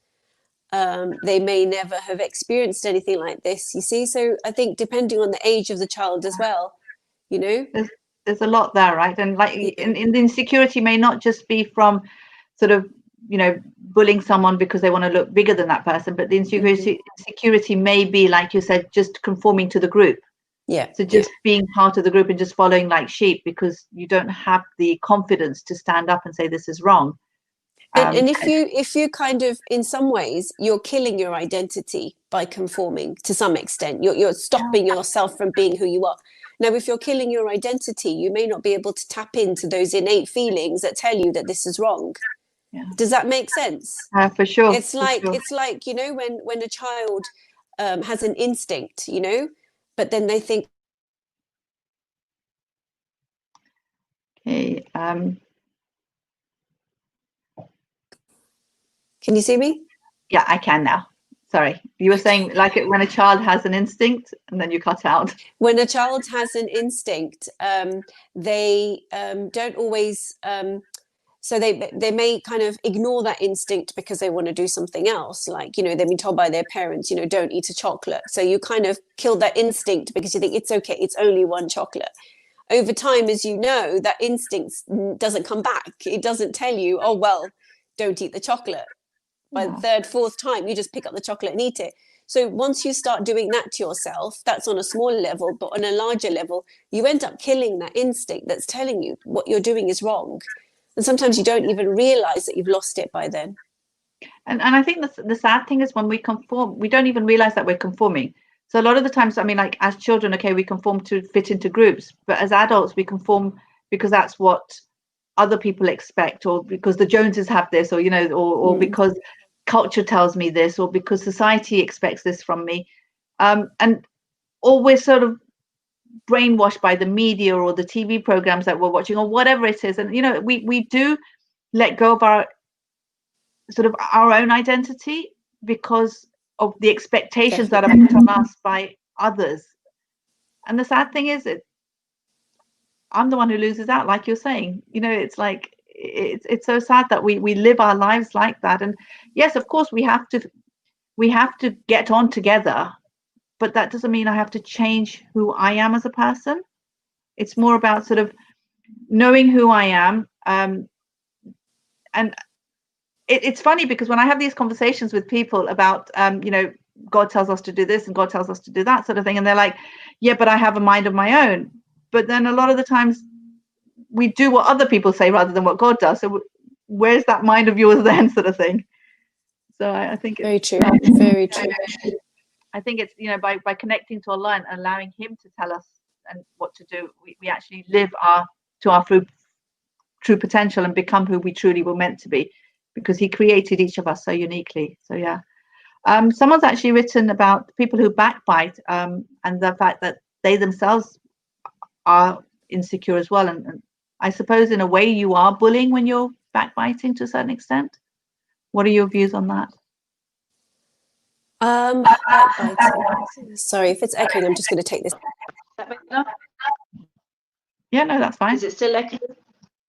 They may never have experienced anything like this, you see. So I think depending on the age of the child as well, there's a lot there, right? And like in the insecurity may not just be from sort of bullying someone because they want to look bigger than that person, but the insecurity may be, like you said, just conforming to the group. So just being part of the group and just following like sheep because you don't have the confidence to stand up and say this is wrong. And if you kind of, in some ways, you're killing your identity by conforming to some extent. You're stopping yourself from being who you are. Now, if you're killing your identity, you may not be able to tap into those innate feelings that tell you that this is wrong. Yeah. Does that make sense? For sure. It's like when a child has an instinct, but then they think. Okay. Can you see me? Yeah, I can now. Sorry, you were saying like when a child has an instinct, and then you cut out. When a child has an instinct, they don't always. So they may kind of ignore that instinct because they want to do something else. Like, they've been told by their parents, don't eat a chocolate. So you kind of kill that instinct because you think it's okay, it's only one chocolate. Over time, as you know, that instinct doesn't come back. It doesn't tell you, oh, well, don't eat the chocolate. By the third, fourth time, you just pick up the chocolate and eat it. So once you start doing that to yourself, that's on a small level, but on a larger level, you end up killing that instinct that's telling you what you're doing is wrong. And sometimes you don't even realize that you've lost it by then. And I think the sad thing is when we conform, we don't even realize that we're conforming. So a lot of the times, I mean, like as children, okay, we conform to fit into groups, but as adults, we conform because that's what other people expect, or because the Joneses have this, or, or because culture tells me this, or because society expects this from me. And or we're sort of brainwashed by the media or the TV programs that we're watching or whatever it is. And, we do let go of our own identity because of the expectations that are put on us by others. And the sad thing is I'm the one who loses out, like you're saying. It's like it's so sad that we live our lives like that. And yes, of course we have to get on together, but that doesn't mean I have to change who I am as a person. It's more about sort of knowing who I am. And it's funny because when I have these conversations with people about, God tells us to do this and God tells us to do that sort of thing, and they're like, yeah, but I have a mind of my own. But then a lot of the times we do what other people say rather than what God does. So where's that mind of yours then, sort of thing? So I think it's very true. Very true. I think it's, by connecting to Allah and allowing Him to tell us and what to do, we actually live to our true potential and become who we truly were meant to be, because He created each of us so uniquely. So yeah. Someone's actually written about people who backbite, and the fact that they themselves are insecure as well. And I suppose in a way you are bullying when you're backbiting to a certain extent. What are your views on that? Backbiting. Sorry if it's echoing, I'm just going to take this. Yeah, no, that's fine. Is it still echoing?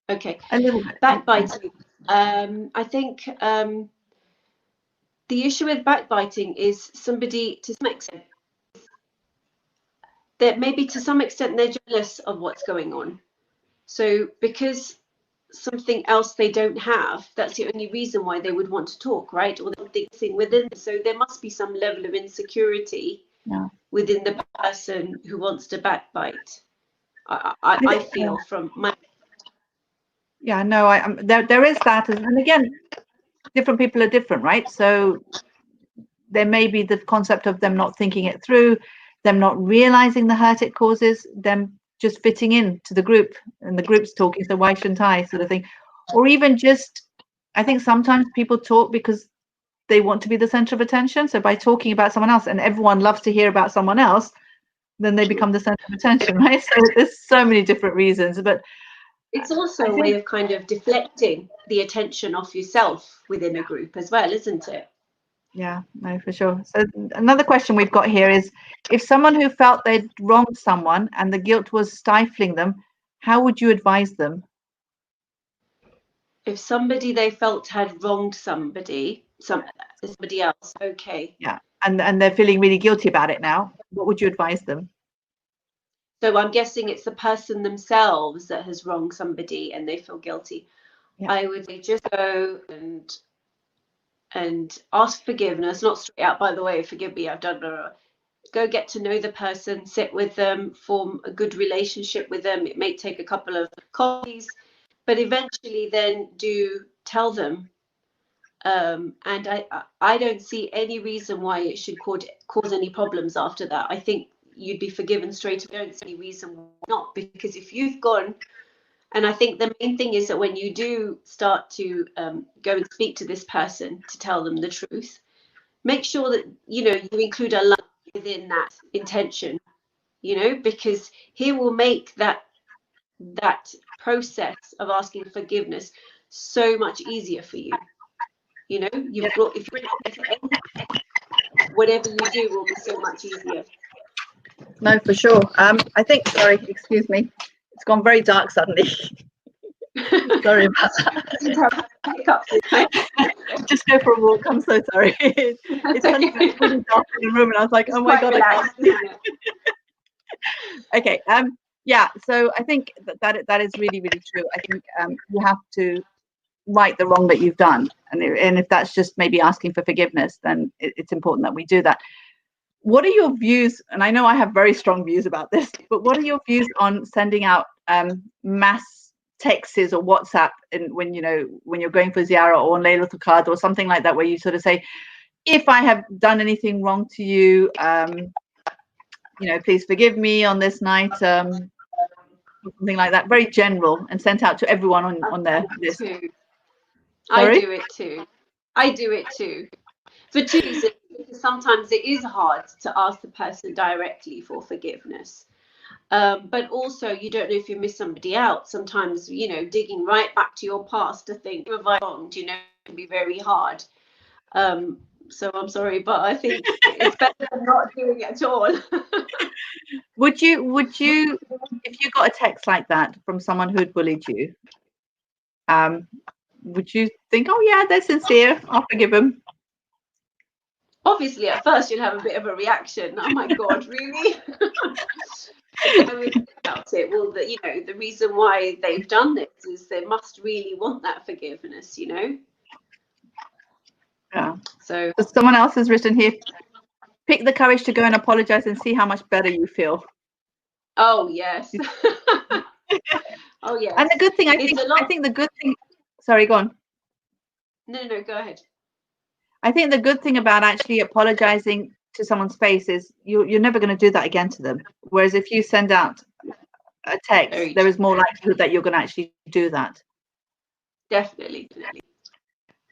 Okay. A little bit. Backbiting. I think the issue with backbiting is somebody, to some extent, that maybe to some extent they're jealous of what's going on. So because something else they don't have, that's the only reason why they would want to talk, right? Or something within. So there must be some level of insecurity within the person who wants to backbite. I feel from my. Yeah, no, there is that, and again, different people are different, right? So there may be the concept of them not thinking it through, them not realizing the hurt it causes, them just fitting in to the group, and the group's talking, so why shouldn't I, sort of thing. Or even just, I think sometimes people talk because they want to be the center of attention. So by talking about someone else, and everyone loves to hear about someone else, then they become the center of attention, right? So there's so many different reasons, but it's also a way of kind of deflecting the attention off yourself within a group as well, isn't it? Yeah, no, for sure. So another question we've got here is, if someone who felt they'd wronged someone and the guilt was stifling them, how would you advise them? If somebody they felt had wronged somebody else, okay. Yeah, and they're feeling really guilty about it now, what would you advise them? So I'm guessing it's the person themselves that has wronged somebody and they feel guilty. Yeah. I would say just go and ask forgiveness, not straight out, by the way, forgive me, I've done it. Go get to know the person, sit with them, form a good relationship with them. It may take a couple of coffees, but eventually then do tell them. And I don't see any reason why it should cause any problems after that. I think you'd be forgiven straight away. I don't see any reason why not, because if you've gone, and I think the main thing is that when you do start to go and speak to this person to tell them the truth, make sure that you include a line within that intention, because he will make that process of asking forgiveness so much easier for you. You've brought, if you're whatever you do will be so much easier. No, for sure. I think, sorry, excuse me, it's gone very dark suddenly. Sorry about that. Just go for a walk. I'm so sorry. It's suddenly really dark in the room, and I was like, oh my god, I can't. Okay. Yeah. So I think that is really, really true. I think you have to right the wrong that you've done, and if that's just maybe asking for forgiveness, then it's important that we do that. What are your views? And I know I have very strong views about this, but what are your views on sending out mass texts or WhatsApp, and when you're going for ziyarah or Laylatul Qadr or something like that, where you sort of say, if I have done anything wrong to you, please forgive me on this night, something like that, very general, and sent out to everyone on their list. I do it too. For two reasons. Because sometimes it is hard to ask the person directly for forgiveness. But also, you don't know if you miss somebody out. Sometimes, digging right back to your past to think, have I wronged, can be very hard. So I'm sorry, but I think it's better than not doing it at all. Would you, if you got a text like that from someone who'd bullied you, would you think, oh yeah, they're sincere, I'll forgive them? Obviously, at first you'll have a bit of a reaction. Oh my God, really? I would think about it. Well, the reason why they've done this is they must really want that forgiveness, Yeah. So someone else has written here, pick the courage to go and apologize and see how much better you feel. Oh yes. Oh yes. And the good thing, I think the good thing. Sorry, go on. No, go ahead. I think the good thing about actually apologizing to someone's face is you're never going to do that again to them. Whereas if you send out a text, there is more likelihood that you're going to actually do that. Definitely.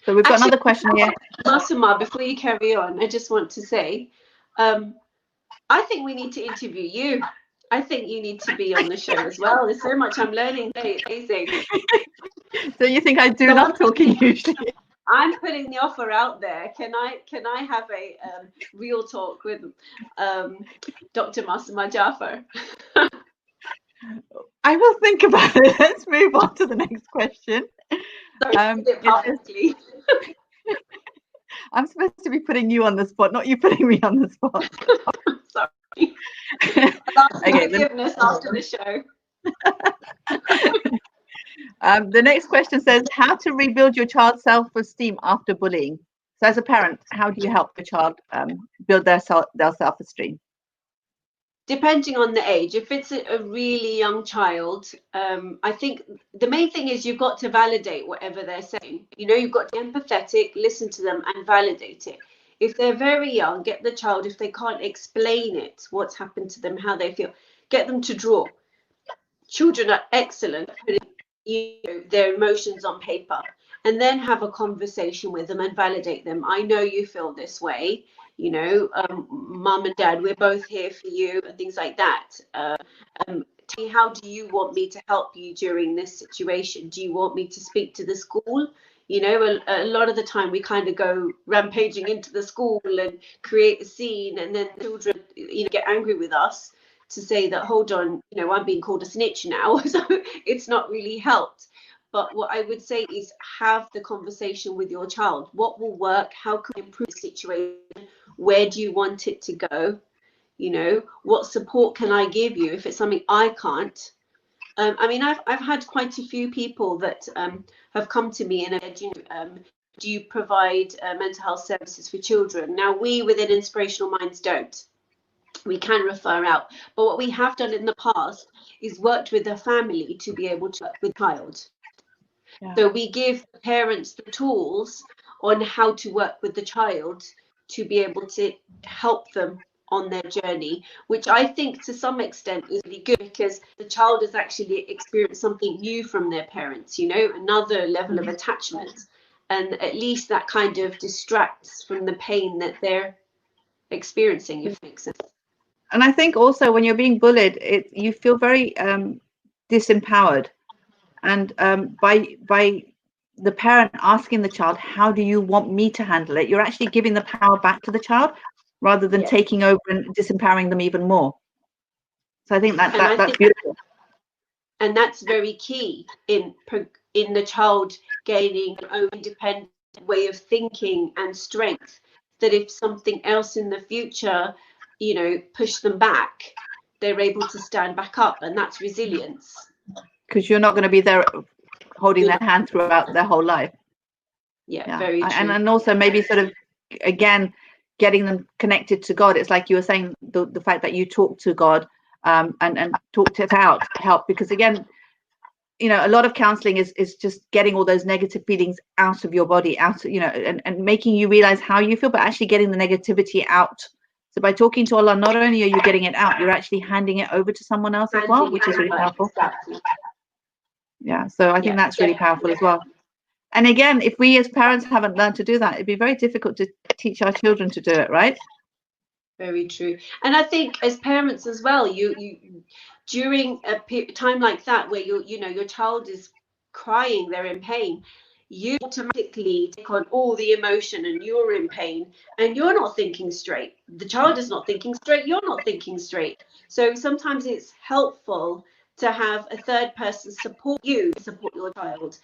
So we've got another question here. Masuma, before you carry on, I just want to say, I think we need to interview you. I think you need to be on the show as well. There's so much I'm learning today. It's amazing. So you think I do enough talking usually? I'm putting the offer out there. Can I have a real talk with Dr. Masuma Jaffer? I will think about it. Let's move on to the next question. Sorry, I'm supposed to be putting you on the spot, not you putting me on the spot. Sorry. Okay, forgiveness after the show. The next question says, how to rebuild your child's self-esteem after bullying. So as a parent, how do you help your child build their self-esteem? Depending on the age. If it's a really young child, I think the main thing is you've got to validate whatever they're saying. You've got to be empathetic, listen to them and validate it. If they're very young, get the child, if they can't explain it, what's happened to them, how they feel, get them to draw. Children are excellent at putting their emotions on paper, and then have a conversation with them and validate them. I know you feel this way, mum and dad, we're both here for you, and things like that. How do you want me to help you during this situation? Do you want me to speak to the school? A lot of the time we kind of go rampaging into the school and create a scene, and then children get angry with us to say that, hold on, I'm being called a snitch now. So it's not really helped. But what I would say is have the conversation with your child. What will work? How can we improve the situation? Where do you want it to go? What support can I give you if it's something I can't? I've had quite a few people that have come to me and said, do you provide mental health services for children? Now, we within Inspirational Minds don't. We can refer out, but what we have done in the past is worked with the family to be able to work with child. Yeah. So we give parents the tools on how to work with the child to be able to help them on their journey, which I think to some extent is really good, because the child has actually experienced something new from their parents, another level of attachment, and at least that kind of distracts from the pain that they're experiencing, if it makes sense. And I think also when you're being bullied, you feel very disempowered, and by the parent asking the child, how do you want me to handle it, you're actually giving the power back to the child. rather than taking over and disempowering them even more. So I think that's beautiful. And that's very key in the child gaining an own independent way of thinking and strength, that if something else in the future, you know, push them back, they're able to stand back up, and that's resilience. Because you're not going to be there holding their hand throughout their whole life. Yeah, very true. And also maybe sort of, again, getting them connected to God. It's like you were saying, the fact that you talk to God and talked it out help, because again, you know, a lot of counseling is just getting all those negative feelings out of your body, out, you know, and making you realize how you feel, but actually getting the negativity out. So by talking to Allah, not only are you getting it out, you're actually handing it over to someone else as well, which is really powerful. Exactly. Yeah, so I think that's really powerful as well. And again, if we as parents haven't learned to do that, it'd be very difficult to teach our children to do it, right? Very true. And I think as parents as well, you during a time like that where you know your child is crying, they're in pain, you automatically take on all the emotion and you're in pain and you're not thinking straight. The child is not thinking straight, you're not thinking straight. So sometimes it's helpful to have a third person support you, support your child,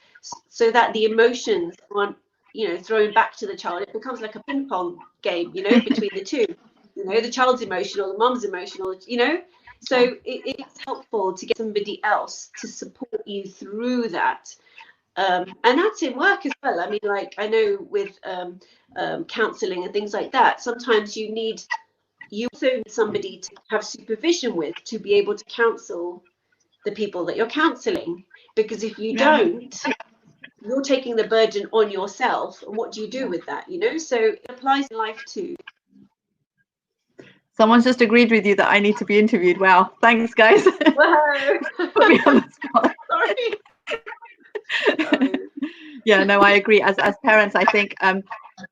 so that the emotions aren't, you know, thrown back to the child. It becomes like a ping pong game, you know, between the two. You know, the child's emotional, the mum's emotional, you know. So it's helpful to get somebody else to support you through that. And that's in work as well. I mean, like, I know with counselling and things like that, sometimes you also need somebody to have supervision with, to be able to counsel the people that you're counselling. Because if you don't, you're taking the burden on yourself. And what do you do with that, you know? So it applies in life too. Someone's just agreed with you that I need to be interviewed. Wow. Thanks, guys. Whoa. Put me on the spot. Sorry. Yeah, no, I agree. As parents, I think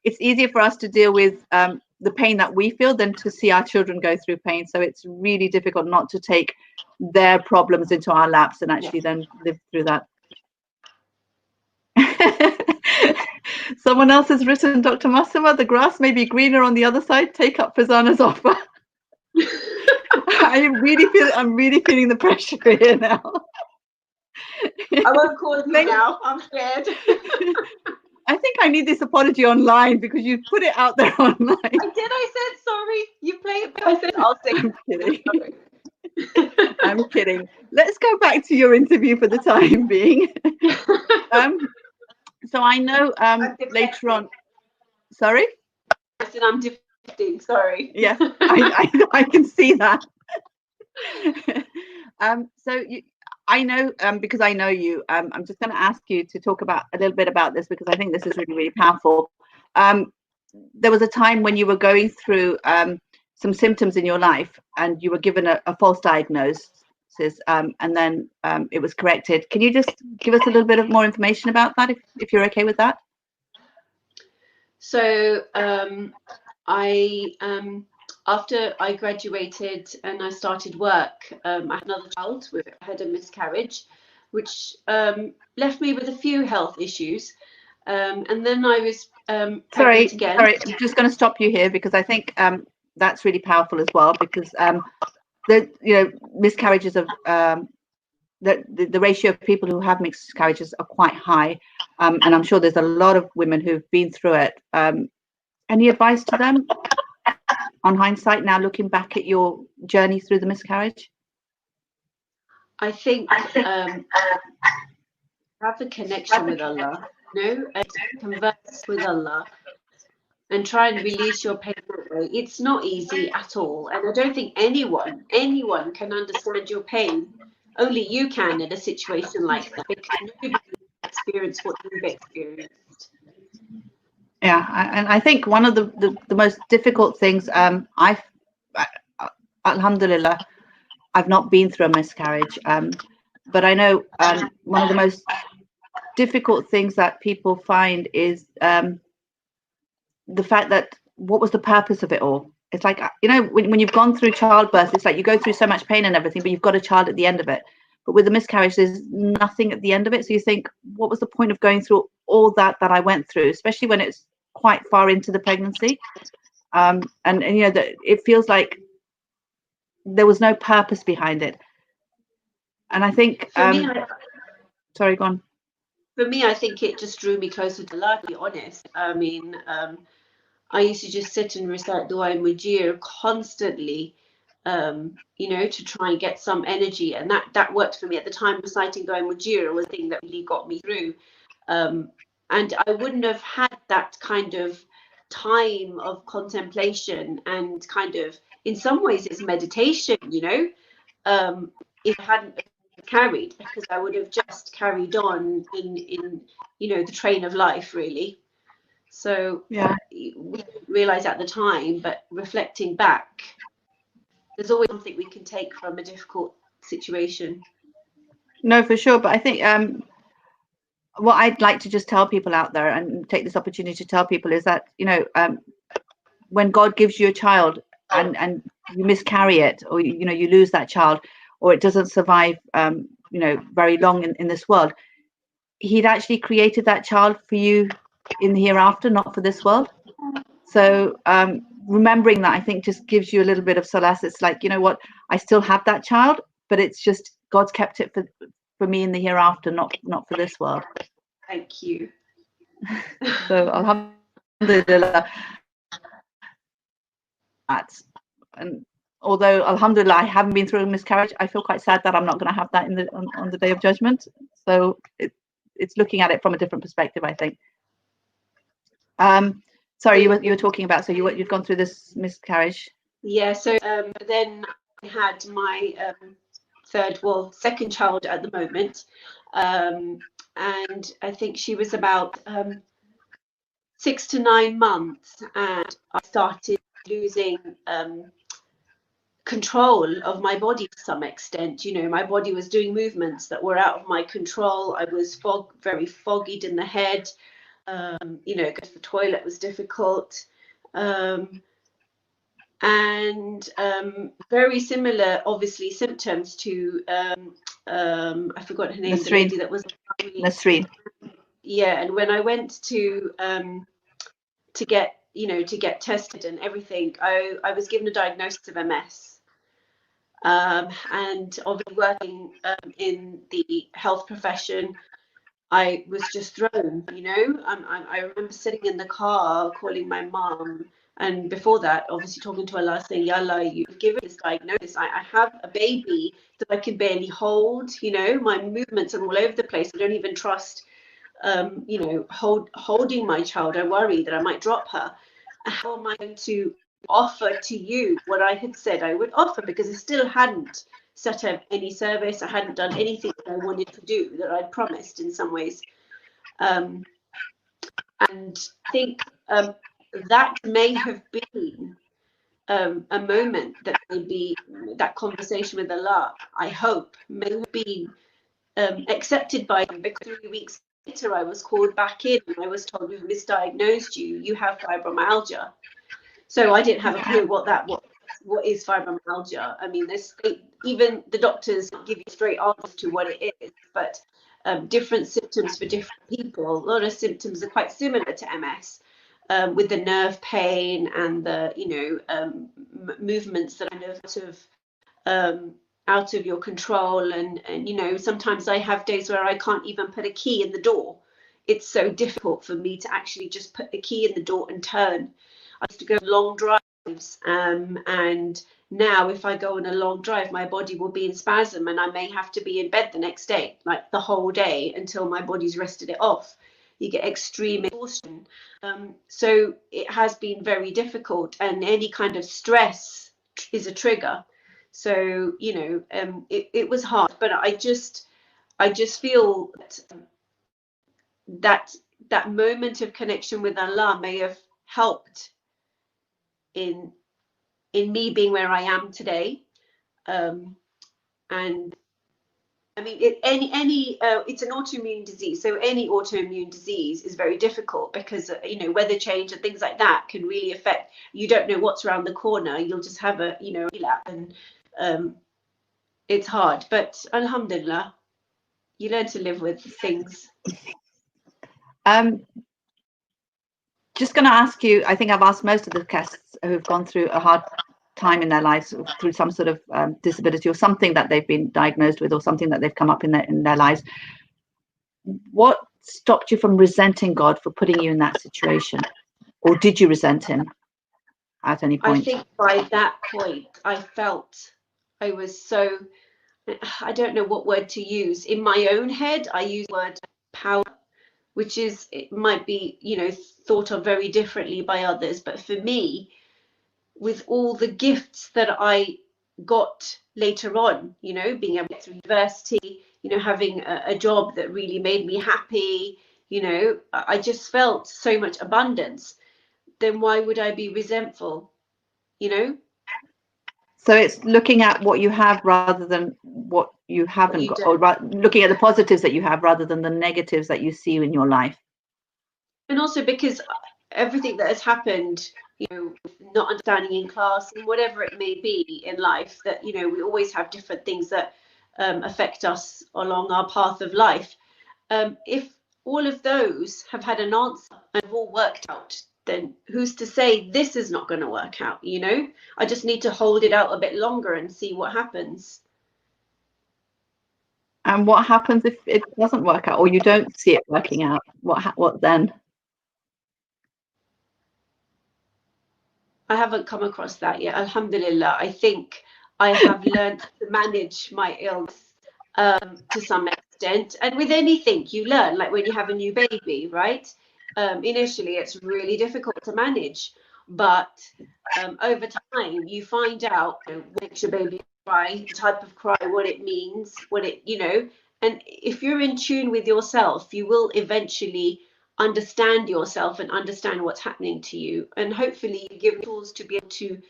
it's easier for us to deal with the pain that we feel than to see our children go through pain. So it's really difficult not to take their problems into our laps and actually then live through that. Someone else has written, Dr. Massima, the grass may be greener on the other side. Take up Farzana's offer. I'm really feeling the pressure here now. I won't call you now. I'm scared. I think I need this apology online because you put it out there online. I said sorry. You play it. I said I'll say. I'm kidding. I'm kidding. Let's go back to your interview for the time being. So I know later on. Sorry? I said I'm deflecting. Sorry. Yes, I can see that. So I know, because I know you, I'm just going to ask you to talk about a little bit about this, because I think this is really, really powerful. There was a time when you were going through some symptoms in your life and you were given a false diagnosis, and then it was corrected. Can you just give us a little bit of more information about that, if you're okay with that? So after I graduated and I started work, I had another child. I had a miscarriage, which left me with a few health issues. And then I was pregnant again. Sorry, I'm just going to stop you here because I think that's really powerful as well, because miscarriages of the ratio of people who have miscarriages are quite high, and I'm sure there's a lot of women who've been through it. Any advice to them on hindsight, now looking back at your journey through the miscarriage? I think have a connection with Allah, and converse with Allah, and try and release your pain that way. It's not easy at all, and I don't think anyone can understand your pain. Only you can in a situation like that, because nobody experienced what you've experienced. Yeah, and I think one of the most difficult things, alhamdulillah, I've not been through a miscarriage, but I know one of the most difficult things that people find is the fact that what was the purpose of it all? It's like, when you've gone through childbirth, it's like you go through so much pain and everything, but you've got a child at the end of it. But with the miscarriage, there's nothing at the end of it. So you think, what was the point of going through all that I went through, especially when it's quite far into the pregnancy? and you know that it feels like there was no purpose behind it. And I think sorry, go on. For me, I think it just drew me closer to Allah, to be honest. I mean, I used to just sit and recite Dua and Mujir constantly, you know, to try and get some energy. And that worked for me at the time. Reciting Dua and Mujir was the thing that really got me through. And I wouldn't have had that kind of time of contemplation and kind of, in some ways, it's meditation, you know, if I hadn't carried, because I would have just carried on in you know, the train of life, really. So Yeah, we didn't realize at the time, but reflecting back, there's always something we can take from a difficult situation. no, for sure. But I think what I'd like to just tell people out there and take this opportunity to tell people is that, you know, when God gives you a child and you miscarry it, or you know, you lose that child, or it doesn't survive you know, very long in this world, he'd actually created that child for you in the hereafter, not for this world. So remembering that, I think, just gives you a little bit of solace. It's like, you know what, I still have that child, but it's just God's kept it for me in the hereafter, not for this world. Thank you. So alhamdulillah. And although alhamdulillah I haven't been through a miscarriage, I feel quite sad that I'm not going to have that on the day of judgment. So it's looking at it from a different perspective, I think. Sorry, you were talking about, so you'd gone through this miscarriage. Yeah, so then I had my second child at the moment, and I think she was about 6 to 9 months, and I started losing control of my body to some extent. You know, my body was doing movements that were out of my control. I was very foggied in the head. You know, going to the toilet was difficult. And very similar, obviously, symptoms to I forgot her name, the lady that was Nasreen. Yeah, and when I went to get, you know, to get tested and everything, I was given a diagnosis of MS. And obviously working in the health profession, I was just thrown, you know. I remember sitting in the car calling my mom, and before that, obviously talking to Allah, saying, Ya Allah, you've given this diagnosis. I have a baby that I can barely hold, you know. My movements are all over the place. I don't even trust, you know, holding my child. I worry that I might drop her. How am I going to offer to you what I had said I would offer? Because I still hadn't set up any service. I hadn't done anything that I wanted to do, that I'd promised in some ways. And I think that may have been a moment that maybe that conversation with Allah, I hope, may have been accepted by him, because 3 weeks later I was called back in and I was told, we've misdiagnosed you, you have fibromyalgia. So I didn't have a clue what is fibromyalgia. I mean, even the doctors give you straight answers to what it is, but different symptoms for different people. A lot of symptoms are quite similar to MS, with the nerve pain and the, you know, movements that are kind of out of your control. And you know, sometimes I have days where I can't even put a key in the door. It's so difficult for me to actually just put the key in the door and turn. I used to go long drives, and now if I go on a long drive, my body will be in spasm and I may have to be in bed the next day, like the whole day, until my body's rested it off. You get extreme exhaustion. So it has been very difficult, and any kind of stress is a trigger. So, you know, it was hard, but I just feel that moment of connection with Allah may have helped in me being where I am today. And I mean, it's an autoimmune disease, so any autoimmune disease is very difficult, because you know, weather change and things like that can really affect. You don't know what's around the corner. You'll just have a, you know, relapse, and it's hard. But alhamdulillah, you learn to live with things. just going to ask you, I think I've asked most of the guests who've gone through a hard time in their lives, through some sort of disability or something that they've been diagnosed with, or something that they've come up in their lives. What stopped you from resenting God for putting you in that situation? Or did you resent him at any point? I think by that point, I felt I was so, I don't know what word to use. In my own head, I use the word power, which is, it might be, you know, thought of very differently by others. But for me, with all the gifts that I got later on, you know, being able to get through university, you know, having a job that really made me happy, you know, I just felt so much abundance. Then why would I be resentful, you know? So it's looking at what you have rather than what you haven't got, or looking at the positives that you have rather than the negatives that you see in your life. And also because everything that has happened, you know, not understanding in class and whatever it may be in life, that, you know, we always have different things that affect us along our path of life. If all of those have had an answer and have all worked out, then who's to say this is not going to work out, you know? I just need to hold it out a bit longer and see what happens. And what happens if it doesn't work out, or you don't see it working out? What then? I haven't come across that yet, alhamdulillah. I think I have learned to manage my illness to some extent. And with anything you learn, like when you have a new baby, right? Initially, it's really difficult to manage. But over time, you find out, you know, what makes your baby cry, the type of cry, what it means, what it, you know. And if you're in tune with yourself, you will eventually understand yourself and understand what's happening to you, and hopefully give tools to be able to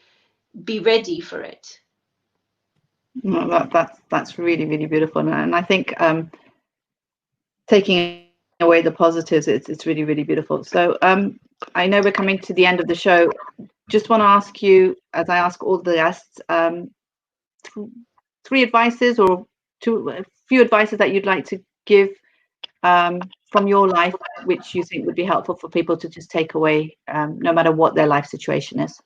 be ready for it. Well, that's really, really beautiful. And I think taking away the positives, it's really, really beautiful. So I know we're coming to the end of the show. Just want to ask you, as I ask all the guests, three advices, or a few advices that you'd like to give from your life, which you think would be helpful for people to just take away, no matter what their life situation is.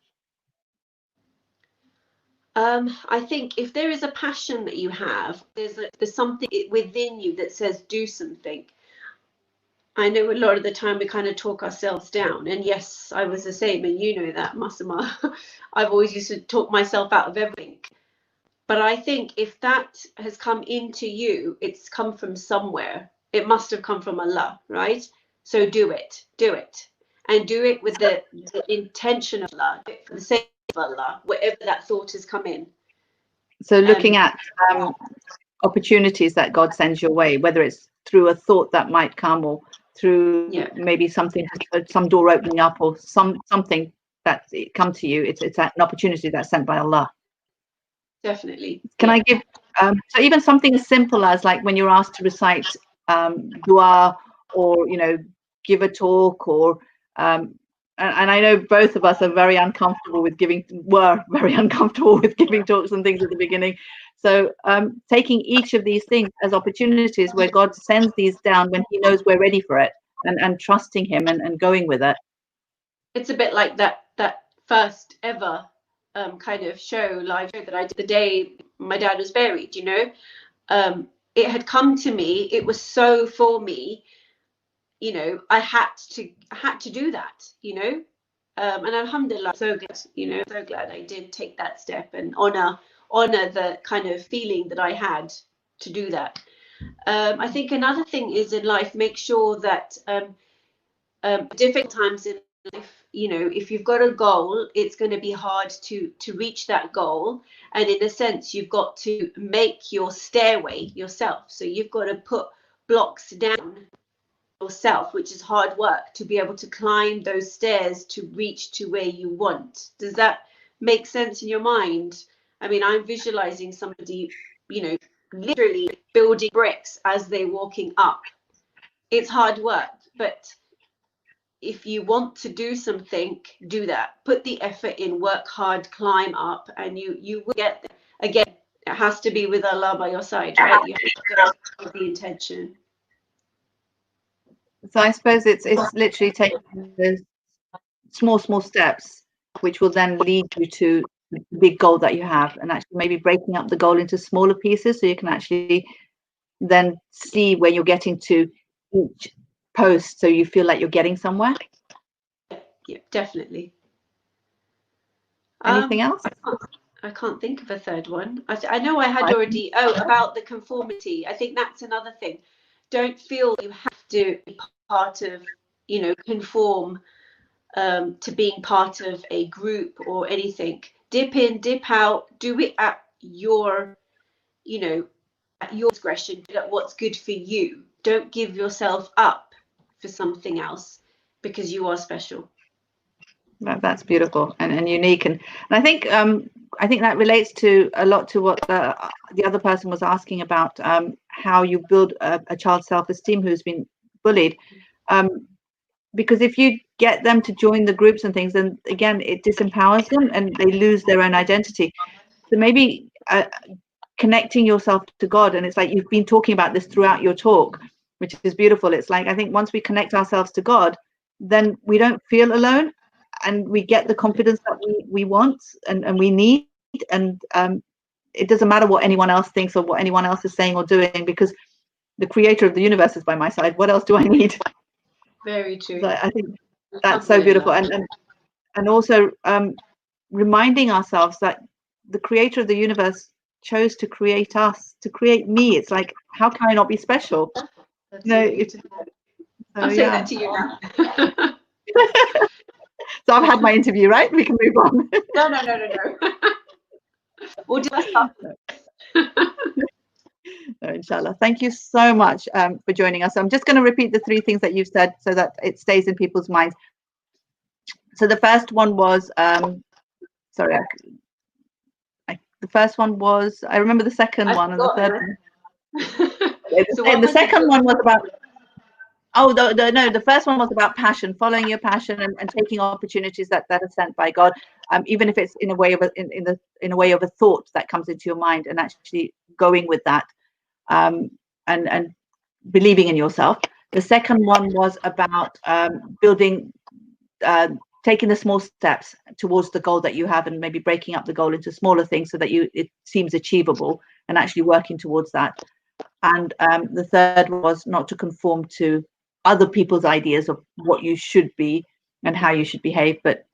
I think if there is a passion that you have, there's something within you that says do something. I know a lot of the time we kind of talk ourselves down, and yes, I was the same, and you know that, Masama. I've always used to talk myself out of everything. But I think if that has come into you, it's come from somewhere. It must have come from Allah, right? So do it, and do it with the intention of Allah, do it for the sake of Allah, wherever that thought has come in. So looking at opportunities that God sends your way, whether it's through a thought that might come, or through maybe something, some door opening up, or something that come to you, it's an opportunity that's sent by Allah. Definitely. Can I give so even something as simple as, like, when you're asked to recite dua, or, you know, give a talk, or and I know both of us are very uncomfortable with were very uncomfortable with giving talks and things at the beginning. So taking each of these things as opportunities where God sends these down when he knows we're ready for it, and trusting him and going with it. It's a bit like that first ever kind of live show that I did the day my dad was buried, you know. It had come to me, it was so for me, you know, I had to do that, you know. And alhamdulillah, so glad, you know, so glad I did take that step and honor the kind of feeling that I had to do that. I think another thing is in life, make sure that difficult times in life, you know, if you've got a goal, it's going to be hard to reach that goal, and in a sense you've got to make your stairway yourself. So you've got to put blocks down yourself, which is hard work, to be able to climb those stairs to reach to where you want. Does that make sense in your mind? I mean, I'm visualizing somebody, you know, literally building bricks as they're walking up. It's hard work, but if you want to do something, do that. Put the effort in, work hard, climb up, and you will get there. Again, it has to be with Allah by your side, right? You have to go with the intention. So I suppose it's literally taking those small steps, which will then lead you to the big goal that you have, and actually maybe breaking up the goal into smaller pieces so you can actually then see where you're getting to each post, so you feel like you're getting somewhere. Yeah, definitely. Anything else? I can't think of a third one. I know I had already. Oh, about the conformity. I think that's another thing. Don't feel you have to be part of, conform to being part of a group or anything. Dip in, dip out. Do it at your, at your discretion. At what's good for you. Don't give yourself up for something else, because you are special. That's beautiful and unique, and I think that relates to a lot to what the other person was asking about, how you build a child's self-esteem who's been bullied, because if you get them to join the groups and things, then again it disempowers them and they lose their own identity. So maybe connecting yourself to God, and it's like you've been talking about this throughout your talk, which is beautiful. It's like, I think once we connect ourselves to God, then we don't feel alone, and we get the confidence that we want and we need, and it doesn't matter what anyone else thinks or what anyone else is saying or doing, because the creator of the universe is by my side. What else do I need? Very true. So I think that's so beautiful, and also reminding ourselves that the creator of the universe chose to create us, to create me. It's like, how can I not be special? I'll say that to you now. So I've had my interview, right? We can move on. No. We'll do that. No, inshallah. Thank you so much for joining us. I'm just going to repeat the 3 things that you've said so that it stays in people's minds. So the first one was, sorry, the first one was, I remember the second one, and the third one. The second one was about, no, the first one was about passion, following your passion and taking opportunities that are sent by God, even if it's in a way of a thought that comes into your mind, and actually going with that, and believing in yourself. The second one was about building, taking the small steps towards the goal that you have, and maybe breaking up the goal into smaller things so that it seems achievable, and actually working towards that. And the third was not to conform to other people's ideas of what you should be and how you should behave, but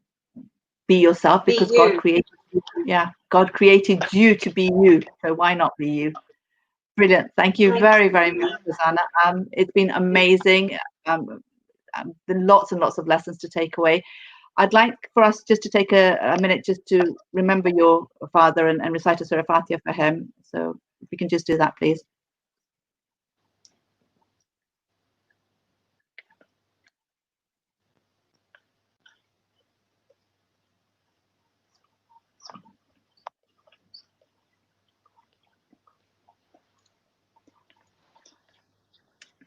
be yourself, because God created you. Yeah, God created you to be you, so why not be you? Brilliant. Thank you very, very much, Farzana. It's been amazing. Lots and lots of lessons to take away. I'd like for us just to take a minute just to remember your father and recite a Surah Fatiha for him. So if we can just do that, please.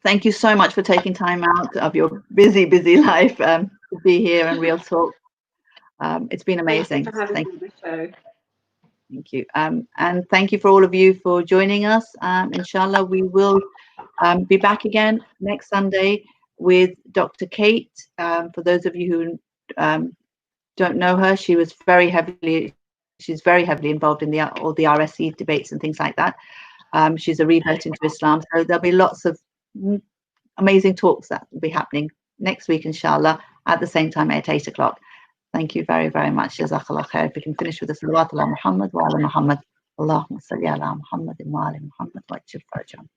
Thank you so much for taking time out of your busy life to be here and Real Talk. It's been amazing. Thank you. And thank you for all of you for joining us. Inshallah, we will be back again next Sunday with Dr. Kate. For those of you who don't know her, she's very heavily involved in all the RSE debates and things like that. She's a revert into Islam, so there'll be lots of amazing talks that will be happening next week, inshallah, at the same time at 8 o'clock. Thank you very, very much. Jazakallah khair. If we can finish with the salawat ala Muhammad wa ala Muhammad. Allahumma salli ala Muhammad wa ala Muhammad wa ajil farjahum.